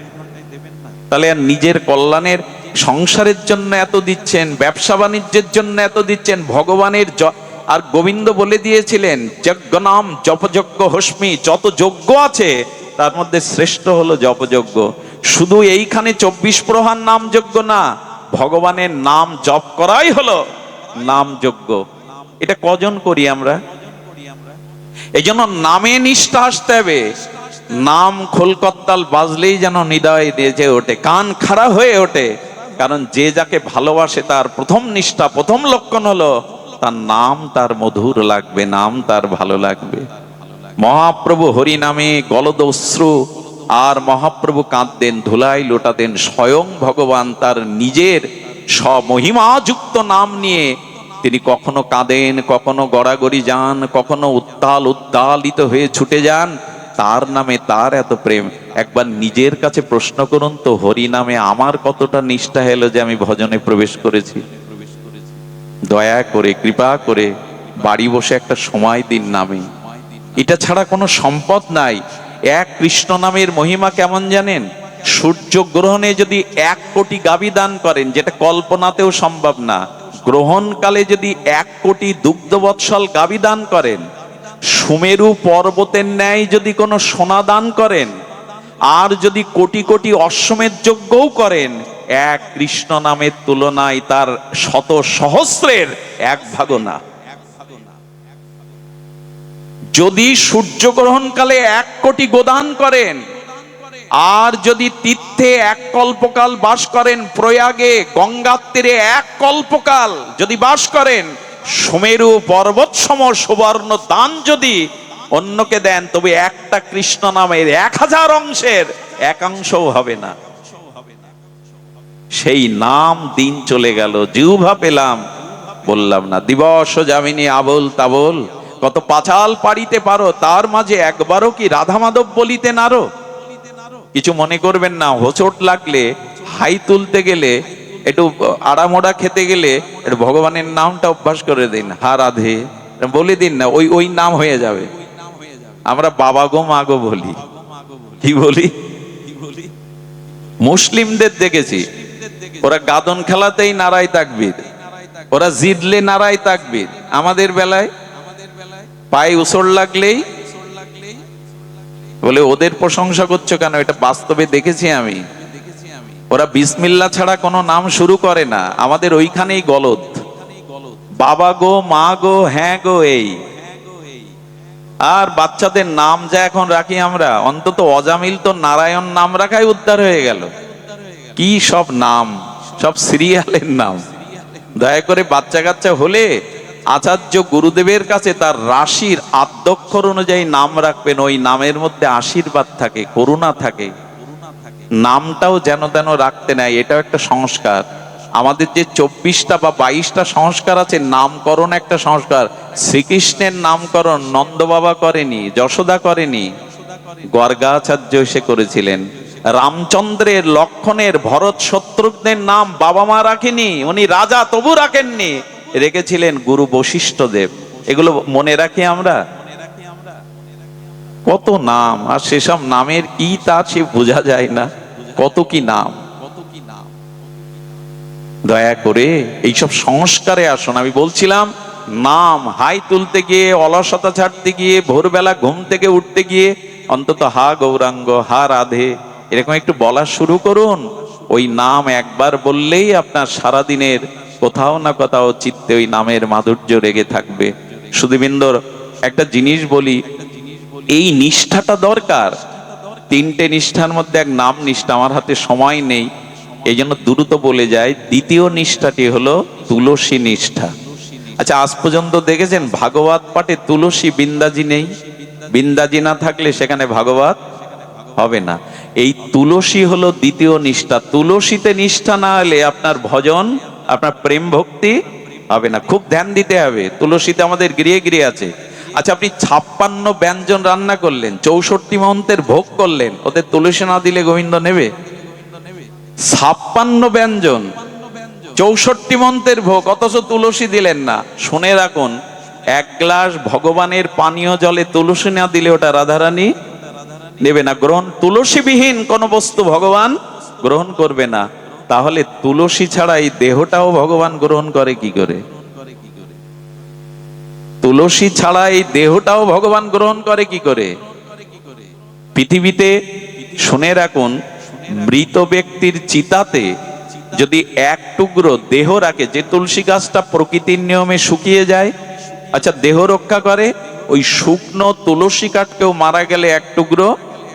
তাহলে আর নিজের কল্যাণের, সংসারের জন্য এত দিচ্ছেন, ব্যবসা বাণিজ্যের জন্য এত দিচ্ছেন, ভগবানের আর গোবিন্দ বলে দিয়েছিলেন যজ্ঞ নাম জপযজ্ঞ হস্মি, যত যজ্ঞ আছে তার মধ্যে শ্রেষ্ঠ হলো জপযজ্ঞ। শুধু এইখানে 24 প্রহার নাম যজ্ঞ না, ভগবানের নাম জপ করাই হলো নাম যজ্ঞ। এটা কজন করি আমরা? এই জন্য নামে নিষ্ঠা আসতে হবে। নাম খোলকত্তাল বাজলেই যেন হৃদয় বেজে ওঠে, কান খাড়া হয়ে ওঠে। কারণ যে যাকে ভালোবাসে তার প্রথম নিষ্ঠা, প্রথম লক্ষণ হলো তার নাম তার মধুর লাগবে, নাম তার ভালো লাগবে। মহাপ্রভু হরি নামে গলদ অশ্রু, আর মহাপ্রভু কাঁদতেন, ধুলাই লোটাতেন। স্বয়ং ভগবান তার নিজের স্বমহিমাযুক্ত নাম নিয়ে তিনি কখনো কাঁদেন, কখনো গড়াগড়ি যান, কখনো উত্তালিত হয়ে ছুটে যান। তার নামে তার এত প্রেম। একবার নিজের কাছে প্রশ্ন করুন তো, হরি নামে আমার কতটা নিষ্ঠা এলো যে আমি ভজনে প্রবেশ করেছি। দয়া করে, কৃপা করে বাড়ি বসে একটা সময় দিন নামে। এটা ছাড়া কোনো সম্পদ নাই। এক কৃষ্ণ নামের মহিমা কেমন জানেন? সূর্য গ্রহণে যদি 1 কোটি গাভী দান করেন, যেটা কল্পনাতেও সম্ভব না, গ্রহণকালে যদি 1 কোটি দুগ্ধবৎসল গাভী দান করেন, সুমেরু পর্বতের ন্যায় যদি কোনো সোনা দান করেন, আর যদি কোটি কোটি অশ্বমেধ যজ্ঞও করেন, এক কৃষ্ণ নামের তুলনায় তার শত সহস্রের 1 ভাগও না। যদি সূর্যগ্রহণকালে 1 কোটি গোদান করেন, আর যদি তীর্থে 1 কল্পকাল বাস করেন, প্রয়াগে গঙ্গার তীরে 1 কল্পকাল যদি বাস করেন, সুমেরু পর্বত সম সুবর্ণ দান যদি অন্যকে দেন, তবে একটা কৃষ্ণ নামের 1000 অংশের 1 অংশও হবে না। সেই নাম দিন চলে গেল, জিহ্বা পেলাম, বললাম না। দিবস যামিনী আবোল তাবোল, কত পাঁচাল পাড়িতে পারো, তার মাঝে একবারও কি রাধা মাধব বলিতে নারো? কিছু মনে করবেন না, হোঁচট লাগলে, হাই তুলতে গেলে, একটু আড়ামোড়া খেতে গেলে একটু ভগবানের নামটা অভ্যাস করে দিন, হা রাধে বলে দিন না, ওই নাম হয়ে যাবে। আমরা বাবা গো মা গো বলি, কি বলি? মুসলিমদের দেখেছি, ওরা গাদন খেলাতেই নারাই তাকবীর, ওরা জিতলে নারাই তাকবীর। আমাদের বেলায় পায়ে উসর লাগলেই বলে ওদের প্রশংসা করছো কেন? এটা বাস্তবে দেখেছি আমি। ওরা বিসমিল্লাহ ছাড়া কোনো নাম শুরু করে না। আমাদের ওইখানেই গলদ, বাবা গো মা গো হ্যাঁ গো এই। আর বাচ্চাদের নাম যা এখন রাখি আমরা, অন্তত অজামিল তো নারায়ণ নাম রাখাই উদ্ধার হয়ে গেল। কি সব নাম, সব সিরিয়ালের নাম। দয়া করে বাচ্চা কাচ্চা হলে আচার্য গুরুদেবের কাছে তার রাশির আদ্যক্ষর অনুযায়ী নাম রাখবেন। ওই নামের মধ্যে আশীর্বাদ থাকে, করুণা থাকে। নামটাও যেন তেন রাখতে নাই, এটাও একটা সংস্কার। আমাদের যে 24টা বা 22টা সংস্কার আছে, নামকরণ একটা সংস্কার। শ্রীকৃষ্ণের নামকরণ নন্দ বাবা করেনি, যশোদা করেনি, গর্গাচার্য এসে করেছিলেন। রামচন্দ্রের, লক্ষণের, ভরত, শত্রুঘ্নের নাম বাবা মা রাখেনি, উনি রাজা তবু রাখেননি, রেখেছিলেন গুরু বশিষ্ঠ দেব। এগুলো মনে রাখি আমরা। কত নাম, আর সেসব নামের কি তা সে বোঝা যায় না, কত কি নাম। দয়া করে এইসব সংস্কারে আসুন। আমি বলছিলাম, নাম হাই তুলতে গিয়ে, অলসতা ছাড়তে গিয়ে, ভোরবেলা ঘুম থেকে উঠতে গিয়ে অন্তত হা গৌরাঙ্গ, হা রাধে এরকম একটু বলা শুরু করুন। ওই নাম একবার বললেই আপনার সারাদিনের কোথাও না কোথাও চিত্তে ওই নামের মাধুর্য রেগে থাকবে। সুধীবৃন্দর, একটা জিনিস বলি, এই নিষ্ঠাটা দরকার। 3টে নিষ্ঠার মধ্যে এক নাম নিষ্ঠা। আমার হাতে সময় নেই, এই জন্য দ্রুত বলে যায়। দ্বিতীয় নিষ্ঠাটি হলো তুলসী নিষ্ঠা। আচ্ছা, আজ পর্যন্ত দেখেছেন ভাগবত পাঠে তুলসী বিন্দাজি নেই? বিন্দাজি না থাকলে সেখানে ভাগবত হবে না। এই তুলসী হলো দ্বিতীয় নিষ্ঠা। তুলসীতে নিষ্ঠা না হলে আপনার ভজন, আপনার প্রেম ভক্তি হবে না। খুব ধ্যান দিতে হবে। তুলসীতে আমাদের গৃহে গৃহে আছে। আচ্ছা, আপনি 56 ব্যঞ্জন রান্না করলেন, 64 মন্ত্রের ভোগ করলেন, ওদের তুলসী না দিলে গোবিন্দ নেবে? 56 ব্যঞ্জন, 64 মন্ত্রের ভোগ, অথচ তুলসী দিলেন না। শুনে রাখুন, 1 গ্লাস ভগবানের পানীয় জলে তুলসী না দিলে ওটা রাধারানী নেবে না। গ্রহণ, তুলসীবিহীন কোন বস্তু ভগবান গ্রহণ করবে না। তাহলে তুলসী ছাড়া এই দেহটাও ভগবান গ্রহণ করে কি করে? তুলসী ছাড়া এই দেহটাও ভগবান গ্রহণ করে কি করে? পৃথিবীতে শুনে রাখুন, মৃত ব্যক্তির চিতাতে যদি 1 টুকরো দেহ রাখে, যে তুলসী গাছটা প্রকৃতির নিয়মে শুকিয়ে যায়, আচ্ছা দেহ রক্ষা করে, ওই শুকনো তুলসী কাঠকেও মারা গেলে 1 টুকরো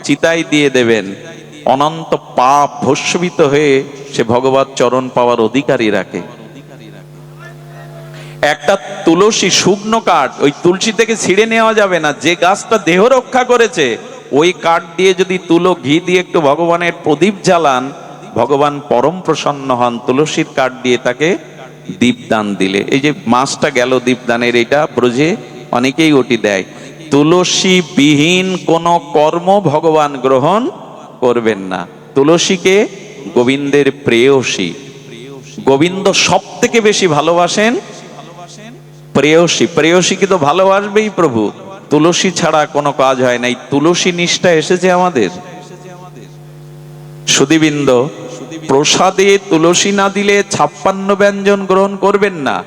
চিতায় দিয়ে দেবেন। অনন্ত পাপ ভস্মীভূত হয়ে সে ভগবত চরণ পাওয়ার অধিকারী রাখে। একটা তুলসী শুকনো কাঠ, ওই তুলসী থেকে ছিঁড়ে নেওয়া যাবে না। যে গাছটা দেহ রক্ষা করেছে, ওই কাঠ দিয়ে যদি তুলো ঘি দিয়ে একটু ভগবানের প্রদীপ জ্বালান, ভগবান পরম প্রসন্ন হন। তুলসীর কাঠ দিয়ে তাকে দীপদান দিলে। এই যে মাসটা গেল দীপদানের, এটা ব্রজে অনেকেই ওটি দেয়। তুলসী বিহীন কোন কর্ম ভগবান গ্রহণ করবেন না। তুলসীকে গোবিন্দের প্রেয়সী, গোবিন্দ সব থেকে বেশি ভালোবাসেন প্রেয়সী। প্রেয়সীকে তো ভালোবাসবেই প্রভু, তুলসী ছাড়া কোনো কাজ হয় না। এই তুলসী নিষ্ঠা এসেছে আমাদের। সুধীবৃন্দ, প্রসাদে তুলসী না দিলে 56 ব্যঞ্জন গ্রহণ করবেন না।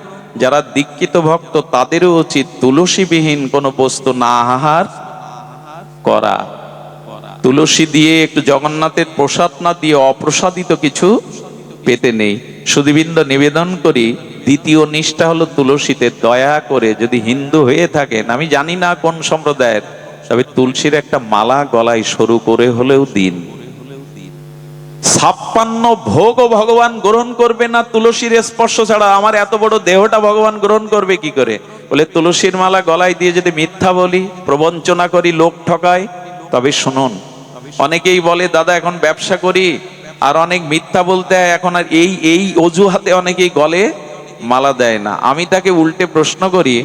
যারা দীক্ষিত ভক্ত তাদেরও উচিত তুলসীবিহীন কোনো বস্তু না আহার করা। তুলসী দিয়ে একটু জগন্নাথের প্রসাদ না দিয়ে অপ্রসাদিত কিছু পেতে নেই। সুধীবৃন্দ, নিবেদন করি দ্বিতীয় নিষ্ঠা হলো তুলসীতে। দয়া করে যদি হিন্দু হয়ে থাকেন, আমি জানি না কোন সম্প্রদায়ের, তবে তুলসীর একটা মালা গলায় সরু করে হলেও দিন। 56 ভোগও ভগবান গ্রহণ করবে না তুলসীর স্পর্শ ছাড়া। আমার এত বড় দেহটা ভগবান গ্রহণ করবে কি করে? বলে তুলসীর মালা গলায় দিয়ে যদি মিথ্যা বলি, প্রবঞ্চনা করি, লোক ঠকাই, তবে শুনুন, অনেকেই বলে দাদা এখন ব্যবসা করি আর অনেক মিথ্যা বলতে হয়, এখন আর এই অজুহাতে অনেকেই গলে মালা দেয় না। আমি তাকে উল্টে প্রশ্ন করি,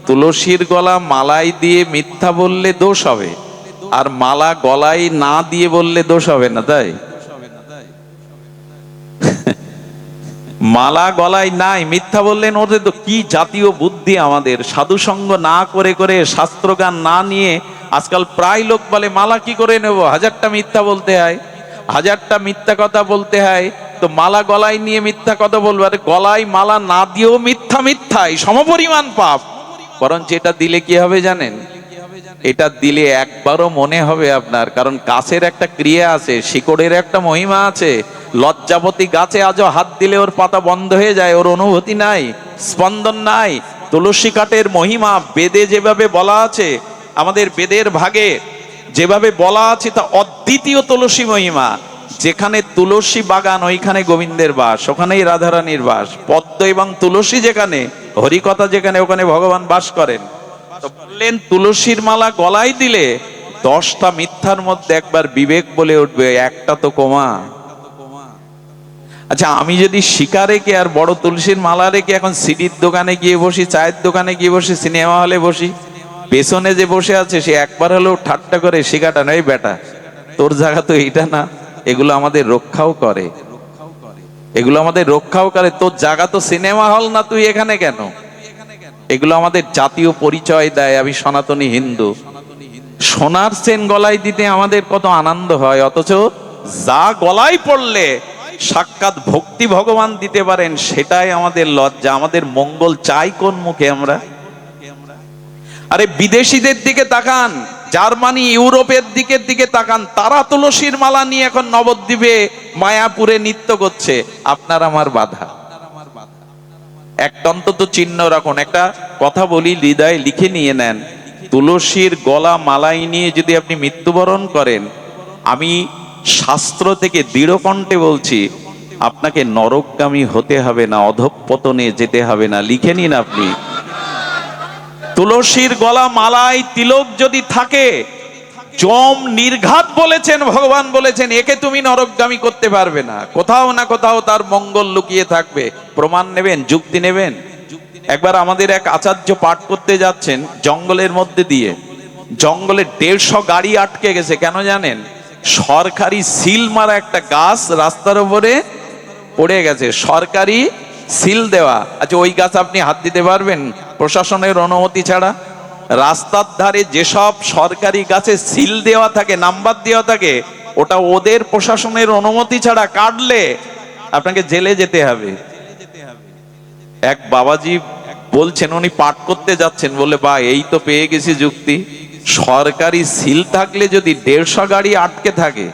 তুলসীর গলা মালাই দিয়ে মিথ্যা বললে দোষ হবে, আর মালা গলায় না দিয়ে বললে দোষ হবে না? তাই মালা গলায় নাই, মিথ্যা বললেন, ওদের তো কি জাতীয় বুদ্ধি আমাদের! সাধু সঙ্গ না করে করে, শাস্ত্রগান না নিয়ে আজকাল প্রায় লোক বলে মালা কি করে নেব, 1000টা মিথ্যা বলতে হয়, 1000টা মিথ্যা কথা বলতে হয়, তো মালা গলায় নিয়ে মিথ্যা কথা বলবো। আরে গলায় মালা না দিয়েও মিথ্যা মিথ্যাই সমপরিমাণ পাপ। বরং যেটা দিলে কি হবে জানেন? এটা দিলে একবারও মনে হবে আপনার, কারণ গাছের একটা ক্রিয়া আছে, শিকড়ের একটা মহিমা আছে। লজ্জাবতী গাছে আজও হাত দিলে ওর পাতা বন্ধ হয়ে যায়, ওর অনুভূতি নাই, স্পন্দন নাই। তুলসী কাঠের মহিমা বেদে যেভাবে বলা আছে, আমাদের বেদের ভাগে যেভাবে বলা আছে, তা অদ্বিতীয় তুলসী মহিমা। যেখানে তুলসী বাগান ওইখানে গোবিন্দের বাস, ওখানেই রাধারানীর বাস। পদ্ম এবং তুলসী যেখানে, হরিকথা যেখানে, ওখানে ভগবান বাস করেন। তো বললেন তুলসীর মালা গলায় দিলে 10টা মিথ্যার মধ্যে একবার বিবেক বলে উঠবে, একটা তো কমা। আচ্ছা, আমি যদি শিকারে রেখে আর বড় তুলসীর মালা রেখে এখন সিডির দোকানে গিয়ে বসি, চায়ের দোকানে গিয়ে বসি, সিনেমা হলে বসি, পেছনে যে বসে আছে সে একবার হলেও ঠাট্টা করে শিকাটা নয়, বেটা তোর জায়গা তো এইটা না। এগুলো আমাদের রক্ষাও করে, এগুলো আমাদের রক্ষাও করে। তোর জায়গা তো সিনেমা হল না, তুই এখানে কেন? এগুলো আমাদের জাতীয় পরিচয় দেয়, আমি সনাতনী হিন্দু। সোনার চেন গলায় দিতে আমাদের কত আনন্দ হয়, অথচ যা গলায় পড়লে সাক্ষাৎ ভক্তি ভগবান দিতে পারেন, সেটাই আমাদের লজ্জা। আমাদের মঙ্গল চাই কোন মুখে আমরা? আরে বিদেশিদের দিকে তাকান, জার্মানি, ইউরোপের দিকে তাকান, তারা তুলসীর মালা নিয়ে এখন নবদ্বীপে, মায়াপুরে নৃত্য করছে। আপনার আমার বাধা। একটা অন্তত চিহ্ন রাখুন। একটা কথা বলি, হৃদয়ে লিখে নিয়ে নেন। তুলসীর গলা মালাই নিয়ে যদি আপনি মৃত্যুবরণ করেন, আমি শাস্ত্র থেকে দৃঢ় কণ্ঠে বলছি, আপনাকে নরকগামী হতে হবে না, অধঃপতনে যেতে হবে না। লিখে নিন আপনি। তুলসীর গলা মালায় তিলক যদি থাকে, যম নির্ঘাত বলেছেন, ভগবান বলেছেন, একে তুমি নরকগামী করতে পারবে না। কোথাও না কোথাও তার মঙ্গল লুকিয়ে থাকবে। প্রমাণ নেবেন, যুক্তি নেবেন? একবার আমাদের এক আচার্য পাঠ করতে যাচ্ছেন জঙ্গলের মধ্যে দিয়ে, জঙ্গলে 150 গাড়ি আটকে গেছে। কেন জানেন? সরকারি সিল মারা একটা গাছ রাস্তার উপরে পড়ে গেছে, সরকারি সিল দেওয়া। আচ্ছা, ওই গাছ আপনি হাত দিতে পারবেন প্রশাসনের অনুমতি ছাড়া? রাস্তার ধারে যেসব সরকারি গাছে সিল দেওয়া থাকে, নাম্বার দেওয়া থাকে, ওটা ওদের প্রশাসনের অনুমতি ছাড়া কাটলে আপনাকে জেলে যেতে হবে। এক বাবাজি বলছেন, উনি পাঠ করতে যাচ্ছেন, বলে বা এই তো পেয়ে গেছি যুক্তি। সরকারি সিল থাকলে যদি 150 গাড়ি আটকে থাকে,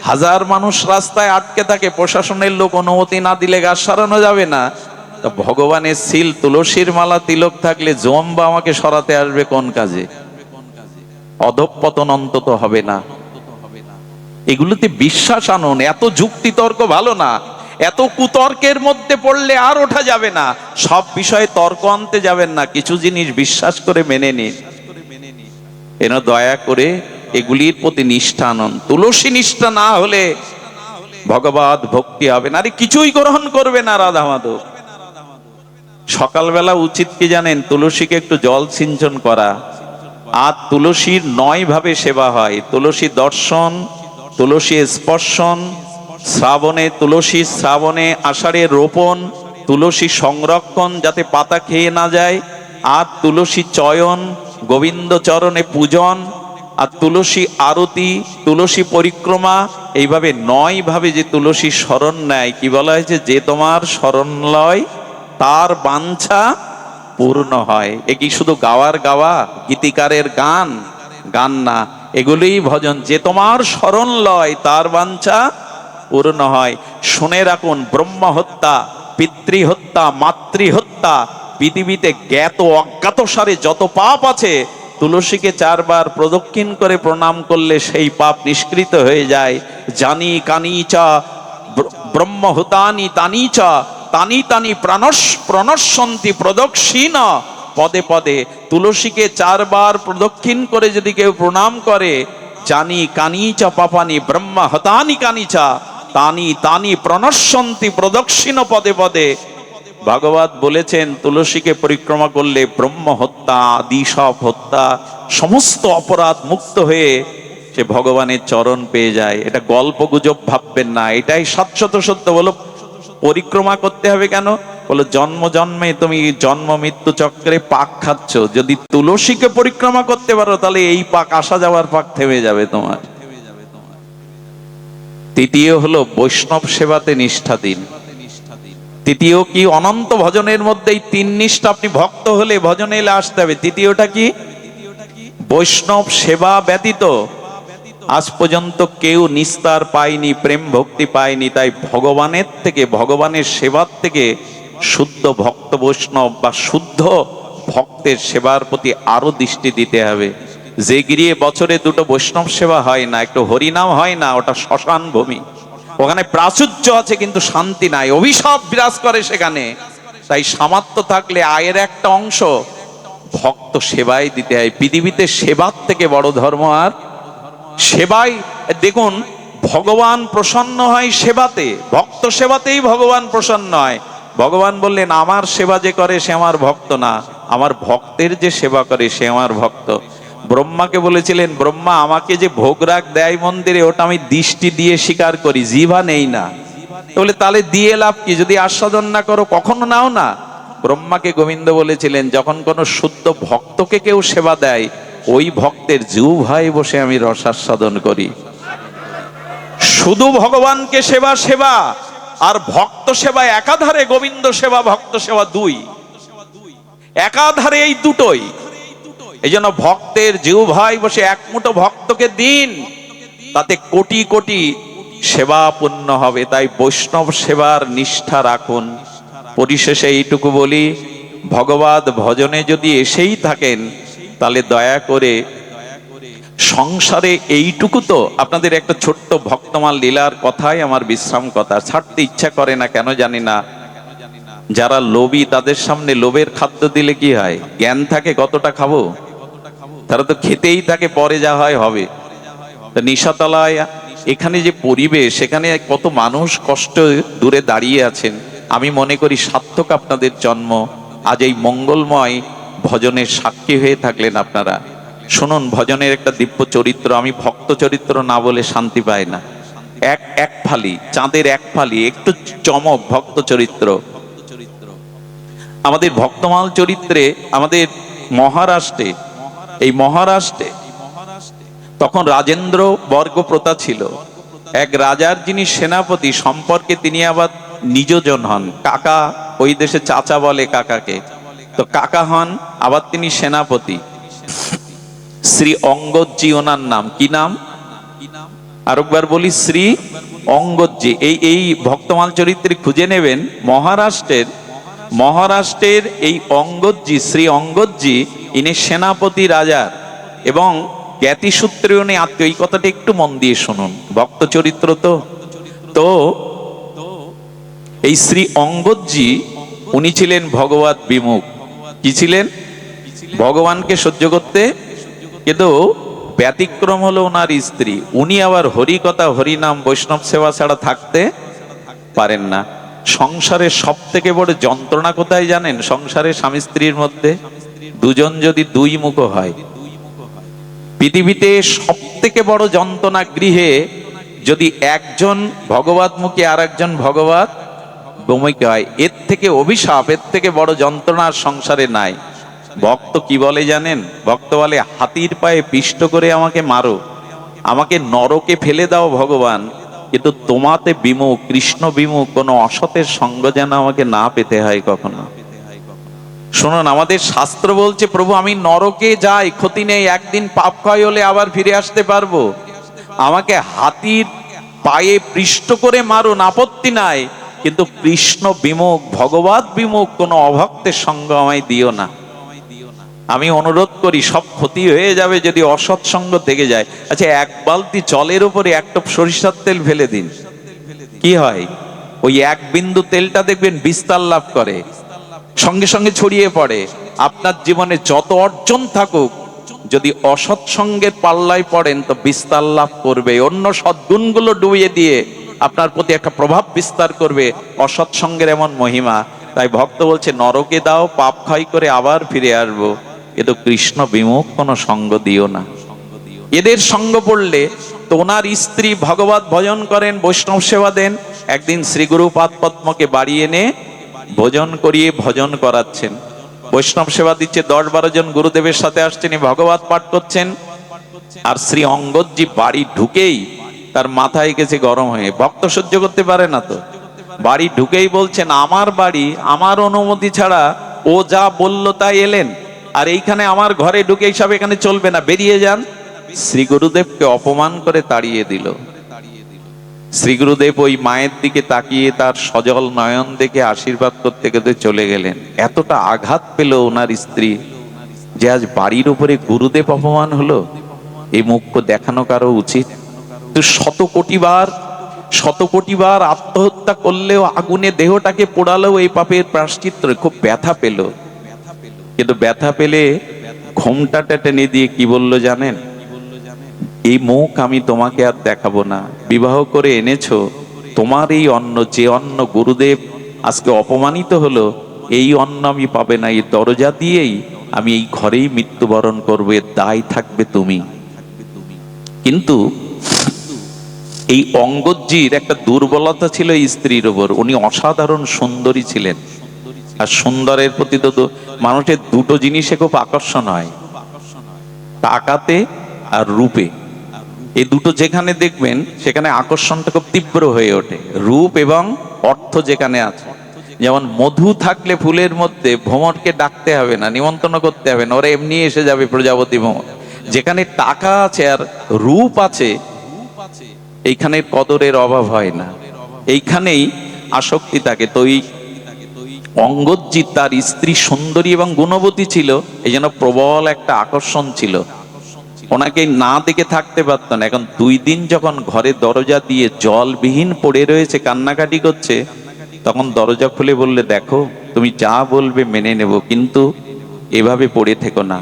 1000 মানুষ রাস্তায় আটকে থাকে, প্রশাসনের লোক অনুমতি না দিলে গাছ সরানো যাবে না, তো ভগবানের সিল, তুলসীর মালা তিলক থাকলে জম্বা আমাকে সরাতে আসবে কোন কাজে? অধঃপতন অন্তত হবে না। এগুলোতে বিশ্বাস আনুন। এত যুক্তি তর্ক ভালো না, এত কুতর্কের মধ্যে পড়লে আর ওঠা যাবে না। সব বিষয়ে তর্ক আনতে যাবেন না, কিছু জিনিস বিশ্বাস করে মেনে নিন। এন দয়া করে এগুলির প্রতি নিষ্ঠা আনুন। তুলসী নিষ্ঠা না হলে ভগবত ভক্তি হবে না। আরে কিছুই গ্রহণ করবে না রাধা মাধব। সকালবেলা উচিত কি জানেন? তুলসীকে একটু জল সিঞ্চন করা। আর তুলসীর 9 ভাবে সেবা হয়: তুলসী দর্শন, তুলসী স্পর্শন, শ্রাবণে তুলসী, শ্রাবণে আষাঢ়ে রোপণ, তুলসী সংরক্ষণ যাতে পাতা খেয়ে না যায়, আর তুলসী চয়ন, গোবিন্দ চরণে পূজন, আর তুলসী আরতি, তুলসী পরিক্রমা। এইভাবে 9 ভাবে যে তুলসী শরণ নেয়, কি বলা হয়েছে? যে তোমার শরণ লয় তার বাঞ্ছা পূর্ণ হয়। এ কি শুধু গাওয়ার গাওয়া, গীতিকারের গান? গান না, এগুলোই ভজন। যে তোমার শরণ লয় তার বাঞ্ছা পূর্ণ হয়। শুনে রাখুন, ব্রহ্ম হত্যা, পিতৃহত্যা, মাতৃহত্যা, পৃথিবীতে জ্ঞাত অজ্ঞাত সারে যত পাপ আছে, তুলসীকে 4 বার প্রদক্ষিণ করে প্রণাম করলে সেই পাপ নিষ্কৃত হয়ে যায়। জানি কানি চা ব্রহ্মহুতানি তানি চা তানি তানি প্রণশ্যন্তি প্রদক্ষিণ পদে পদে। তুলসীকে 4 বার প্রদক্ষিণ করে যদি কেউ প্রণাম করে, জানি কানি চা পাপানি ব্রহ্ম হতানি কানি চা তানি তানি প্রণশ্যন্তি প্রদক্ষিণ পদে পদে। ভাগবত বলেছেন, তুলসীকে পরিক্রমা করলে ব্রহ্ম হত্যা, আদি সব হত্যা, সমস্ত অপরাধ মুক্ত হয়ে সে ভগবানের চরণ পেয়ে যায়। এটা গল্প গুজব ভাববেন না, এটাই শাশ্বত সত্য। বলো পরিক্রমা করতে হবে কেন? বলো জন্ম জন্মে তুমি জন্ম মৃত্যু চক্রে পাক খাচ্ছ, যদি তুলসীকে পরিক্রমা করতে পারো তাহলে এই পাক, আসা যাওয়ার পাক থেমে যাবে তোমার। তৃতীয় হলো বৈষ্ণব সেবাতে নিষ্ঠা দিন। তৃতীয় কি? অনন্ত ভজনের মধ্যে এই 3 নিষ্ঠা। আপনি ভক্ত হলে ভজনে এলে আসতে হবে। তৃতীয়টা কি? বৈষ্ণব সেবা ব্যতীত আজ পর্যন্ত কেউ নিস্তার পায়নি, প্রেম ভক্তি পায়নি। তাই ভগবানের থেকে, ভগবানের সেবার থেকে শুদ্ধ ভক্ত বৈষ্ণব বা শুদ্ধ ভক্তের সেবার প্রতি আরো দৃষ্টি দিতে হবে। যে গিরিয়ে বছরে 2টো বৈষ্ণব সেবা হয় না, একটু হরিনাম হয় না, ওটা শ্মশান ভূমি। ওখানে প্রাচুর্য আছে কিন্তু শান্তি নাই, অভিশাপ বিরাজ করে সেখানে। তাই সামর্থ্য থাকলে আয়ের একটা অংশ ভক্ত সেবায় দিতে হয়। পৃথিবীতে সেবার থেকে বড় ধর্ম আর সেবাই। দেখুন, ভগবান প্রসন্ন হয় সেবাতে, ভক্ত সেবাতেই ভগবান প্রসন্ন হয়। ভগবান বললেন, আমার সেবা যে করে সে আমার ভক্ত না, আমার ভক্তের যে সেবা করে সে আমার ভক্ত। ব্রহ্মাকে বলেছিলেন, ব্রহ্মা আমাকে যে ভোগরাগ দেয় মন্দিরে, ওটা আমি দৃষ্টি দিয়ে স্বীকার করি, জিভা নেই না। বলে তাহলে দিয়ে লাভ কি? যদি আস্বাদন না করো কখনো নাও না। ব্রহ্মাকে গোবিন্দ বলেছিলেন, যখন কোনো শুদ্ধ ভক্তকে কেউ সেবা দেয়, ওই ভক্তের জিহ্বায় বসে আমি রসাস্বাদন করি। শুধু ভগবানকে সেবা সেবা, আর ভক্ত সেবা একাধারে। গোবিন্দ সেবা, ভক্ত সেবা 2, একাধারে এই দুটোই। এই জন্য ভক্তের জিহ্বায় বসে এক মুঠো ভক্তকে দিন, তাতে কোটি কোটি সেবা পূর্ণ হবে। তাই বৈষ্ণব সেবার নিষ্ঠা রাখুন। পরিশেষে এইটুকু বলি, ভগবত ভজনে যদি এসেই থাকেন, তাহলে দয়া করে সংসারে এইটুকু তো। আপনাদের একটা ছোট্ট ভক্তমাল লীলার কথাই আমার বিশ্রাম কথা, ছাড়তে ইচ্ছা করে না কেন জানি না। যারা লোভী তাদের সামনে লোভের খাদ্য দিলে কি হয়? জ্ঞান থাকে কতটা খাবো, তারা তো খেতেই থাকে, পরে যা হয় হবে। নিশাতলায় এখানে যে পরিবেশ, সেখানে কত মানুষ কষ্ট দূরে দাঁড়িয়ে আছেন। আমি মনে করি সার্থক আপনাদের জন্ম। আজ এই মঙ্গলময় ভজনের সাক্ষী হয়ে থাকলেন আপনারা। শুনুন, ভজনের একটা দিব্য চরিত্র। আমি ভক্ত চরিত্র না বলে শান্তি পাই না। এক ফালি চাঁদের এক ফালি একটু চমক ভক্ত চরিত্র। আমাদের ভক্তমাল চরিত্রে, আমাদের মহারাষ্ট্রে, এই মহারাষ্ট্রে তখন রাজেন্দ্র বর্গ প্রথা ছিল। এক রাজার যিনি সেনাপতি, সম্পর্কে তিনি আবার নিজজন হন, কাকা। ওই দেশে চাচা বলে কাকাকে, তো কাকা হন, আবার তিনি সেনাপতি। শ্রী অঙ্গদজি ওনার নাম। কি নাম? আরেকবার বলি, শ্রী অঙ্গদজি। এই ভক্তমাল চরিত্রে খুঁজে নেবেন। মহারাষ্ট্রের এই অঙ্গদজি, শ্রী অঙ্গদজি, ইনি সেনাপতি রাজার, এবং জ্ঞাতি সূত্রে উনি আত্মীয়। এই কথাটা একটু মন দিয়ে শুনুন, ভক্ত চরিত্র তো। এই শ্রী অঙ্গদজি উনি ছিলেন ভগবত বিমুখ। কি ছিলেন? ভগবানকে সহ্য করতে, কিন্তু ব্যতিক্রম হলো ওনার স্ত্রী। উনি আবার হরি কথা, হরিনাম, বৈষ্ণব সেবা ছাড়া থাকতে পারেন না। সংসারের সব থেকে বড় যন্ত্রণা কোথায় জানেন? সংসারে স্বামী স্ত্রীর মধ্যে দুজন যদি দুই মুখ হয়। পৃথিবীতে সব থেকে বড় যন্ত্রণা গৃহে যদি একজন ভগবতমুখী আর একজন ভগবত বমুখী হয়। এর থেকে অভিশাপ, এর থেকে বড় যন্ত্রণা আর সংসারে নাই। ভক্ত কি বলে জানেন? ভক্ত বলে, হাতির পায়ে পিষ্ট করে আমাকে মারো, আমাকে নরকে ফেলে দাও ভগবান, কিন্তু তোমাতে বিমুখ, কৃষ্ণ বিমুখ কোনো অসতের সঙ্গ যেন আমাকে না পেতে হয় কখনো। শুনুন, আমাদের শাস্ত্র বলছে, প্রভু আমি নরকে যাই, ক্ষতি নেই, একদিন পাপ ক্ষয় হলে আবার ফিরে আসতে পারবো, আমাকে হাতির পায়ে পৃষ্ঠ করে মারুন, আপত্তি নাই, কিন্তু কৃষ্ণ বিমুখ, ভগবত বিমুখ কোনো অভক্তের সঙ্গ আমায় দিও না। আমি অনুরোধ করি, সব ক্ষতি হয়ে যাবে যদি অসৎ সঙ্গ থেকে যায়। আচ্ছা, এক বালতি জলের উপরে এক টোপ সরিষার তেল ফেলে দিন, কি হয়? ওই এক বিন্দু তেলটা দেখবেন বিস্তার লাভ করে, সঙ্গে সঙ্গে ছড়িয়ে পড়ে। আপনার জীবনে যত অর্জন থাকুক, যদি অসৎ সঙ্গের পাল্লায় পড়েন তো বিস্তার লাভ করবে, অন্য সদ্গুণগুলো ডুবিয়ে দিয়ে আপনার প্রতি একটা প্রভাব বিস্তার করবে। অসৎ সঙ্গের এমন মহিমা। তাই ভক্ত বলছে, নরকে দাও, পাপ ক্ষয় করে আবার ফিরে আসবো, কিন্তু কৃষ্ণ বিমুখ কোনো সঙ্গ দিও না। এদের সঙ্গ পড়লে তো ওনার স্ত্রী ভগবত ভজন করেন, বৈষ্ণব সেবা দেন। একদিন শ্রী গুরু পাদপদ্মকে বাড়ি এনে ভোজন করিয়ে ভজন করাচ্ছেন, বৈষ্ণব সেবা দিচ্ছে। 10-12 জন গুরুদেবের সাথে আসছেন, ভগবত পাঠ করছেন। আর শ্রী অঙ্গদজি বাড়ি ঢুকেই তার মাথায় গেছে গরম হয়ে, ভক্ত সহ্য করতে পারে না তো, বাড়ি ঢুকেই বলছেন, আমার বাড়ি, আমার অনুমতি ছাড়া ও যা বলল তাই এলেন, আর এইখানে আমার ঘরে ঢুকে সব এখানে চলবে না, বেরিয়ে যান। শ্রী গুরুদেবকে অপমান করে তাড়িয়ে দিল। শ্রী গুরুদেব ওই মায়ের দিকে তাকিয়ে তার সজল নয়ন দেখে আশীর্বাদ করতে করতে চলে গেলেন। এতটা আঘাত পেল ওনার স্ত্রী যে আজ বাড়ির উপরে গুরুদেব অপমান হলো। এই মুখ্য দেখানো কারো উচিত? তো শত কোটি বার আত্মহত্যা করলেও, আগুনে দেহটাকে পোড়ালেও এই পাপের প্রায়শ্চিত্ত, খুব ব্যথা পেল। কিন্তু ব্যথা পেলে ঘোমটাটা টেনে দিয়ে কি বললো জানেন? এই মুখ আমি তোমাকে আর দেখাবো না, বিবাহ করে এনেছো, তোমার এই অন্ন, যে অন্ন গুরুদেব আজকে অপমানিত হলো, এই অন্ন আমি পাবে না, এই দরজা দিয়েই আমি এই ঘরেই মৃত্যুবরণ করবো, এর দায় থাকবে তুমি। কিন্তু এই অঙ্গদজির একটা দুর্বলতা ছিল স্ত্রীর ওপর, উনি অসাধারণ সুন্দরী ছিলেন। আর সুন্দরের প্রতি তো মানুষের দুটো জিনিসে খুব আকর্ষণ হয়, টাকাতে আর রূপে। এই দুটো যেখানে দেখবেন সেখানে আকর্ষণটা খুব তীব্র হয়ে ওঠে, রূপ এবং অর্থ যেখানে আছে। যেমন মধু থাকলে ফুলের মধ্যে, ভ্রমরকে ডাকতে হবে না, নিমন্ত্রণ করতে হবে না, ওরা এমনি এসে যাবে, প্রজাপতি ভ্রমর। যেখানে টাকা আছে আর রূপ আছে, এইখানে কদরের অভাব হয় না, এইখানেই আসক্তি থাকে। তো এই অঙ্গদজি, তার স্ত্রী সুন্দরী এবং গুণবতী ছিল, এই জন্য প্রবল একটা আকর্ষণ ছিল, ওনাকে না দেখে থাকতে পারত না। এখন 2 দিন যখন ঘরে দরজা দিয়ে জলবিহীন পড়ে রয়েছে, কান্নাকাটি করছে, তখন দরজা খুলে বললে, দেখো তুমি যা বলবে মেনে নেব, কিন্তু এভাবে পড়ে থেকো না,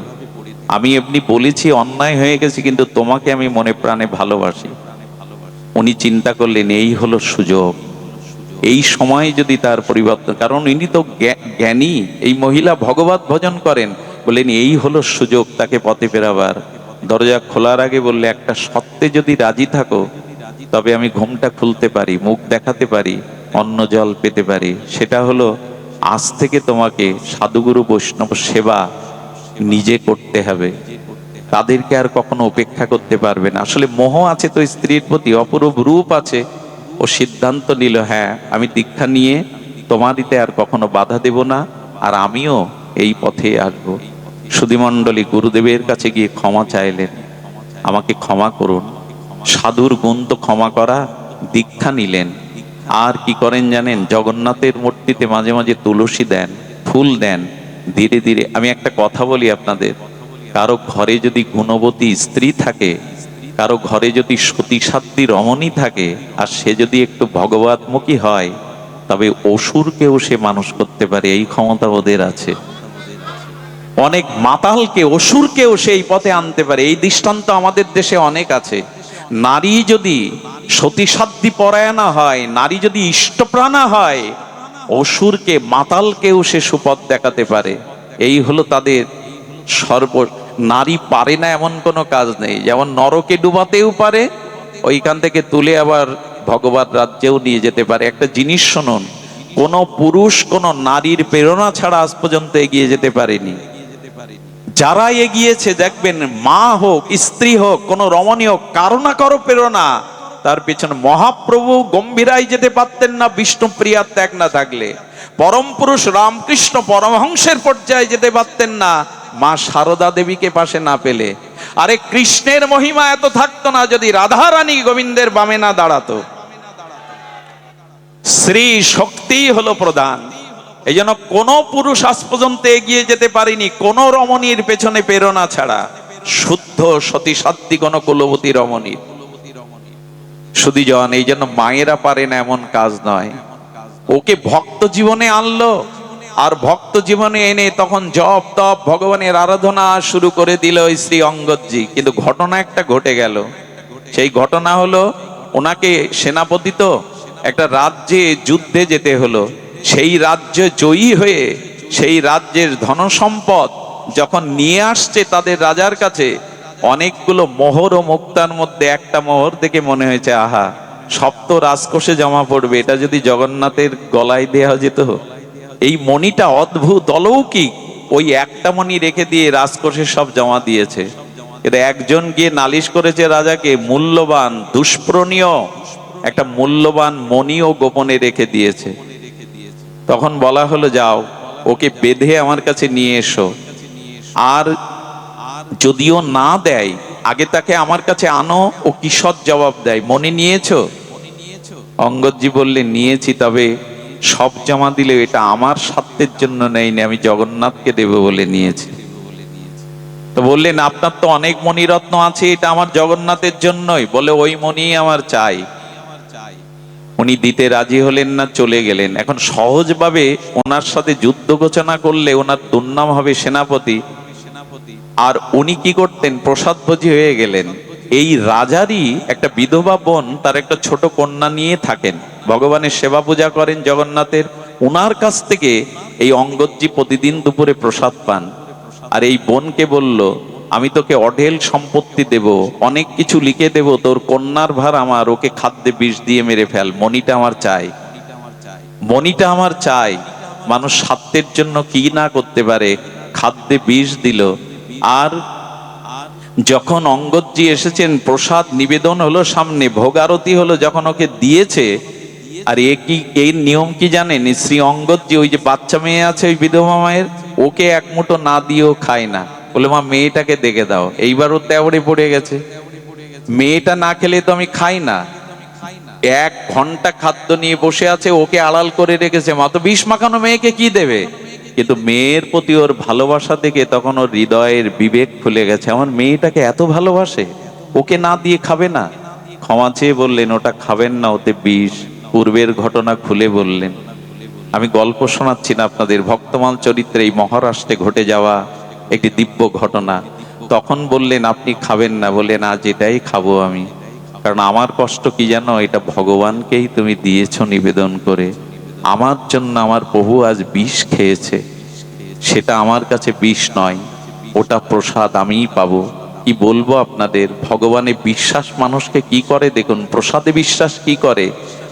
আমি এমনি বলেছি, অন্যায় হয়ে গেছে, কিন্তু তোমাকে আমি মনে প্রাণে ভালোবাসি। উনি চিন্তা করলেন, এই হলো সুযোগ, এই সময় যদি তার পরিবর্তন, কারণ ইনি তো জ্ঞানী, এই মহিলা ভগবত ভজন করেন, বললেন এই হলো সুযোগ তাকে পথে ফেরাবার। দরজা খোলার আগে বললে, একটা সত্যে যদি রাজি থাকো তবে আমি ঘুমটা খুলতে পারি, মুখ দেখাতে পারি, অন্ন জল পেতে পারি। সেটা হলো, আজ থেকে তোমাকে সাধুগুরু বৈষ্ণব সেবা নিজে করতে হবে, তাদেরকে আর কখনো উপেক্ষা করতে পারবে না। আসলে মোহ আছে তো স্ত্রীর প্রতি, অপরূপ রূপ আছে। ও সিদ্ধান্ত নিল, হ্যাঁ আমি দীক্ষা নিয়ে তোমারিতে আর কখনো বাধা দেব না, আর আমিও এই পথে আসবো। সুধীমণ্ডলী গুরুদেবের কাছে গিয়ে ক্ষমা চাইলেন, আমাকে ক্ষমা করুন। সাধুর গুণ তো ক্ষমা করা। দীক্ষা নিলেন। আর কি করেন জানেন? জগন্নাথের মূর্তিতে মাঝে মাঝে তুলসী দেন, ফুল দেন। ধীরে ধীরে, আমি একটা কথা বলি আপনাদের, কারো ঘরে যদি গুণবতী স্ত্রী থাকে, কারো ঘরে যদি সতীসাধ্যী রমণী থাকে, আর সে যদি একটু ভগবতমুখী হয়, তবে অসুরকেও সে মানুষ করতে পারে, এই ক্ষমতা ওদের আছে। অনেক মাতালকে, অসুরকেও সেই পথে আনতে পারে, এই দৃষ্টান্ত আমাদের দেশে অনেক আছে। নারী যদি সতীসাধ্যী পরায়ণা হয়, নারী যদি ইষ্টপ্রাণা হয়, অসুরকে, মাতালকেও সে সুপথ দেখাতে পারে। এই হলো তাদের সর্ব। নারী পারে না এমন কোনো কাজ নেই। যেমন নরকে ডুবাতেও পারে, ওইখান থেকে তুলে আবার ভগবান রাজ্যেও নিয়ে যেতে পারে। একটা জিনিস শুনুন, কোন পুরুষ কোন নারীর প্রেরণা ছাড়া আজ পর্যন্ত এগিয়ে যেতে পারেনি। যারা এগিয়েছে দেখবেন, মা হোক স্ত্রী হোক কোন রমণী হোক, কারো না কারো প্রেরণা তার পেছনে। মহাপ্রভু গম্ভীরায় যেতে পারতেন না বিষ্ণুপ্রিয়ার ত্যাগ না থাকলে। পরম পুরুষ রামকৃষ্ণ পরমহংসের পর্যায়ে যেতে পারতেন না মা সারদা দেবীকে পাশে না পেলে। আরে কৃষ্ণের মহিমা এত থাকতো না যদি রাধা রানী গোবিন্দের বামে না দাঁড়াতো। শ্রী শক্তি হলো প্রধান। এই জন্য কোন পুরুষ আজ পর্যন্ত এগিয়ে যেতে পারেনি কোন রমণীর পেছনে প্রেরণা ছাড়া। শুদ্ধ সতী সাধ্বী কোন কুলবতী রমণীর শুধু জন। এই জন্য মায়েরা পারে না এমন কাজ নয়। ওকে ভক্ত জীবনে আনলো, আর ভক্ত জীবনে এনে তখন জপ তপ ভগবানের আরাধনা শুরু করে দিল ওই শ্রী অঙ্গদজি। কিন্তু ঘটনা একটা ঘটে গেল। সেই ঘটনা হলো, ওনাকে সেনাপতি তো একটা রাজ্যে যুদ্ধে যেতে হলো। সেই রাজ্য জয়ী হয়ে সেই রাজ্যের ধনসম্পদ যখন নিয়ে আসছে তাদের রাজার কাছে, অনেকগুলো মোহর ও মুক্তার মধ্যে একটা মোহর দেখে মনে হয়েছে, আহা, সব তো রাজকোষে জমা পড়বে, এটা যদি জগন্নাথের গলায় দেওয়া যেত। এই মণিটা অদ্ভুত অলৌকিক, ওই একটা মণি রেখে দিয়ে রাজকোষে সব জমা দিয়েছে। কিন্তু একজন গিয়ে নালিশ করেছে রাজাকে, মূল্যবান দুষ্প্রণীয় একটা মূল্যবান মণিও গোপনে রেখে দিয়েছে। তখন বলা হলো, যাও ওকে বেঁধে আমার কাছে নিয়ে এসো, আর যদিও না দেয় আগে তাকে আমার কাছে আনো, ও কিসৎ জবাব দেয়। মণি নিয়েছো? অঙ্গদজি বললেন, নিয়েছি, তবে সব জমা দিলে এটা আমার স্বার্থের জন্য নেইনি, আমি জগন্নাথকে দেব বলে নিয়েছি। তো বললেন, আপনার তো অনেক মণিরত্ন আছে, এটা আমার জগন্নাথের জন্যই। বলে, ওই মণি আমার চাই। উনি দিতে রাজি হলেন না, চলে গেলেন। এখন সহজভাবে ওনার সাথে যুদ্ধ ঘোষণা করলে ওনার দুর্নাম হবে সেনাপতি। আর উনি কি করতেন, প্রসাদ ভোজী হয়ে গেলেন। এই রাজারই একটা বিধবা বোন, তার একটা ছোট কন্যা নিয়ে থাকেন, ভগবানের সেবা পূজা করেন জগন্নাথের। উনার কাছ থেকে এই অঙ্গদজি প্রতিদিন দুপুরে প্রসাদ পান। আর এই বোনকে বলল, আমি তোকে অঢেল সম্পত্তি দেব, অনেক কিছু লিখে দেব, তোর কন্যার ভার আমার, ওকে খাদ্যে বিষ দিয়ে মেরে ফেল, মণিটা আমার চাই, মণিটা আমার চাই। মানুষ স্বার্থের জন্য কি না করতে পারে। খাদ্যে বিষ দিল। আর যখন অঙ্গদজি এসেছেন, প্রসাদ নিবেদন হলো সামনে, ভোগারতি হলো, যখন ওকে দিয়েছে, আর এই নিয়ম কি জানেন, শ্রী অঙ্গদজি ওই যে বাচ্চা মেয়ে আছে ওই বিধবা মায়ের, ওকে এক মুঠো না দিয়েও খায় না। বলে, মা মেয়েটাকে দেখে দাও। এইবার ও তেবড়ে পড়ে গেছে, মেয়েটা না খেলে তো আমি খাই না। 1 ঘন্টা খাদ্য নিয়ে বসে আছে, ওকে আড়াল করে রেখেছে। মা তো বিষ মাখানো মেয়েকে কি দেবে? কিন্তু মেয়ের প্রতি ওর ভালোবাসা দেখে তখন ওর হৃদয়ের বিবেক খুলে গেছে, আমার মেয়েটাকে এত ভালোবাসে, ওকে না দিয়ে খাবে না। ক্ষমা চেয়ে বললেন, ওটা খাবেন না, ওতে বিষ। পূর্বের ঘটনা খুলে বললেন। আমি গল্প শোনাচ্ছি না আপনাদের, ভক্তমাল চরিত্রে এই মহারাষ্ট্রে ঘটে যাওয়া একটি দিব্য ঘটনা। তখন বললেন, আপনি খাবেন না? বলে, না, যেটাই খাবো আমি, কারণ আমার কষ্ট কি জানো, এটা ভগবানকেই তুমি দিয়েছ নিবেদন করে। আমার জন্য আমার প্রভু আজ বিষ খেয়েছে, সেটা আমার কাছে বিষ নয়, ওটা প্রসাদ আমিই পাবো। কি বলবো আপনাদের, ভগবানে বিশ্বাস মানুষকে কি করে দেখুন। প্রসাদে বিশ্বাস কি করে,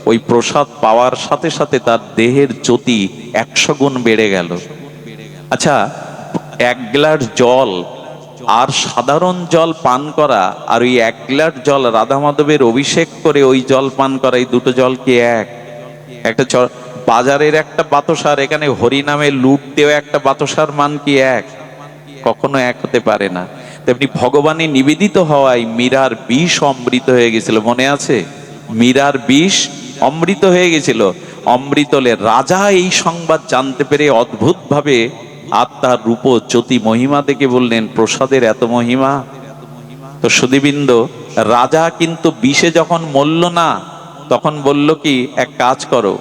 ওই প্রসাদ পাওয়ার সাথে সাথে তার দেহের জ্যোতি 100 গুণ বেড়ে গেল। আচ্ছা, 1 গ্লাস জল আর সাধারণ জল পান করা, আর ওই 1 গ্লাস জল রাধা মাধবের অভিষেক করে ওই জল পান করা, এই দুটো জল কি এক? একটা বাজারের একটা বাতাসার, এখানে হরিনামে লুট দেওয়া একটা বাতাসার মান কি এক? কখনো এক হতে পারে না। তেমনি ভগবানে নিবেদিত হওয়ায় মীরার বিষ অমৃত হয়ে গেছিল, মনে আছে? মীরার বিষ অমৃত হয়ে গেছিল। অমৃতলে রাজা এই সংবাদ জানতে পেরে অদ্ভুত ভাবে আত্মার রূপ জ্যোতি মহিমা দেখে বললেন, প্রসাদের এত মহিমা। তো সুধীবৃন্দ, রাজা কিন্তু বিষে যখন মরল না, তখন বলল কি, এক কাজ করো,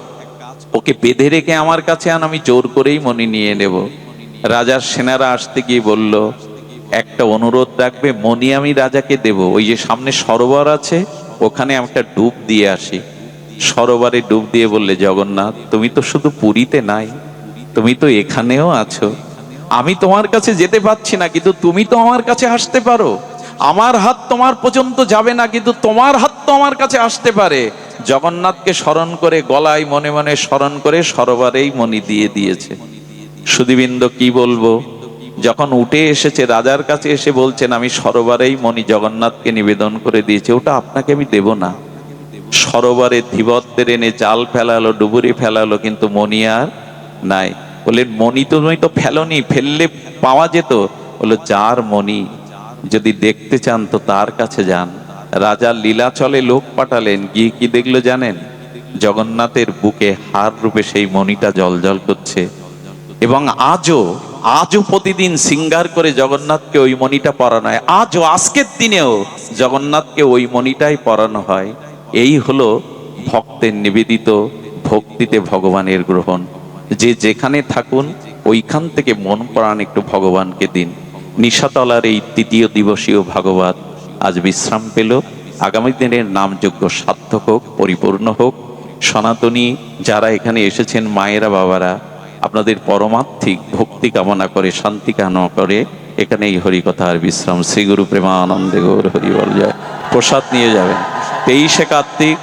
ওকে বেঁধে রেখে আমার কাছে আন, আমি জোর করেই মণি নিয়ে নেব। রাজার সেনারা আসতে গিয়ে বলল, একটা অনুরোধ রাখবে, মণি আমি রাজাকে দেব, ওই যে সামনে সরোবর আছে, ওখানে একটা ডুব দিয়ে আসি। সরোবরে ডুব দিয়ে বললে, জগন্নাথ তুমি তো শুধু পুরীতে নাই, তুমি তো এখানেও আছো। আমি তোমার কাছে যেতে পারছি না, কিন্তু তুমি তো আমার কাছে আসতে পারো। আমার হাত তোমার পর্যন্ত যাবে না, কিন্তু তোমার হাত তো আমার কাছে আসতে পারে। জগন্নাথকে স্মরণ করে, গলায় মনে মনে স্মরণ করে সরোবরেই মণি দিয়ে দিয়েছে। সুধীবৃন্দ, কি বলবো, যখন উঠে এসেছে রাজার কাছে এসে বলছেন, আমি সরোবরেই মণি জগন্নাথকে নিবেদন করে দিয়েছি, ওটা আপনাকে আমি দেব না। সরোবরে ধীবরদের এনে জাল ফেলালো, ডুবুরি ফেলালো, কিন্তু মণি আর নাই। বললেন, মণি তুমি তো ফেলোনি, ফেললে পাওয়া যেত। বললো, যার মণি যদি দেখতে চান তো তার কাছে যান। রাজা লীলাচলে লোক পাঠালেন, গিয়ে কি দেখলো জানেন? জগন্নাথের বুকে হার রূপে সেই মণিটা জ্বলজ্বল করছে। এবং আজও আজও প্রতিদিন সিঙ্গার করে জগন্নাথকে ওই মণিটা পরানো হয়। আজও আজকের দিনেও জগন্নাথকে ওই মণিটাই পরানো হয়। এই হলো ভক্তের নিবেদিত ভক্তিতে ভগবানের গ্রহণ। যে যেখানে থাকুন ওইখান থেকে মন প্রাণ একটু ভগবানকে দিন। নিশাতলার এই তৃতীয় দিবসীয় ভাগবত আজ বিশ্রাম পেল। আগামী দিনের নামযজ্ঞ সার্থক হোক, পরিপূর্ণ হোক। সনাতনী যারা এখানে এসেছেন, মায়েরা বাবারা, আপনাদের পরমার্থিক ভক্তি কামনা করে, শান্তি কামনা করে এখানে এই হরিকথার বিশ্রাম। শ্রী গুরু প্রেমানন্দে গৌর হরি বল জয়। প্রসাদ নিয়ে যাবেন। 23শে কার্তিক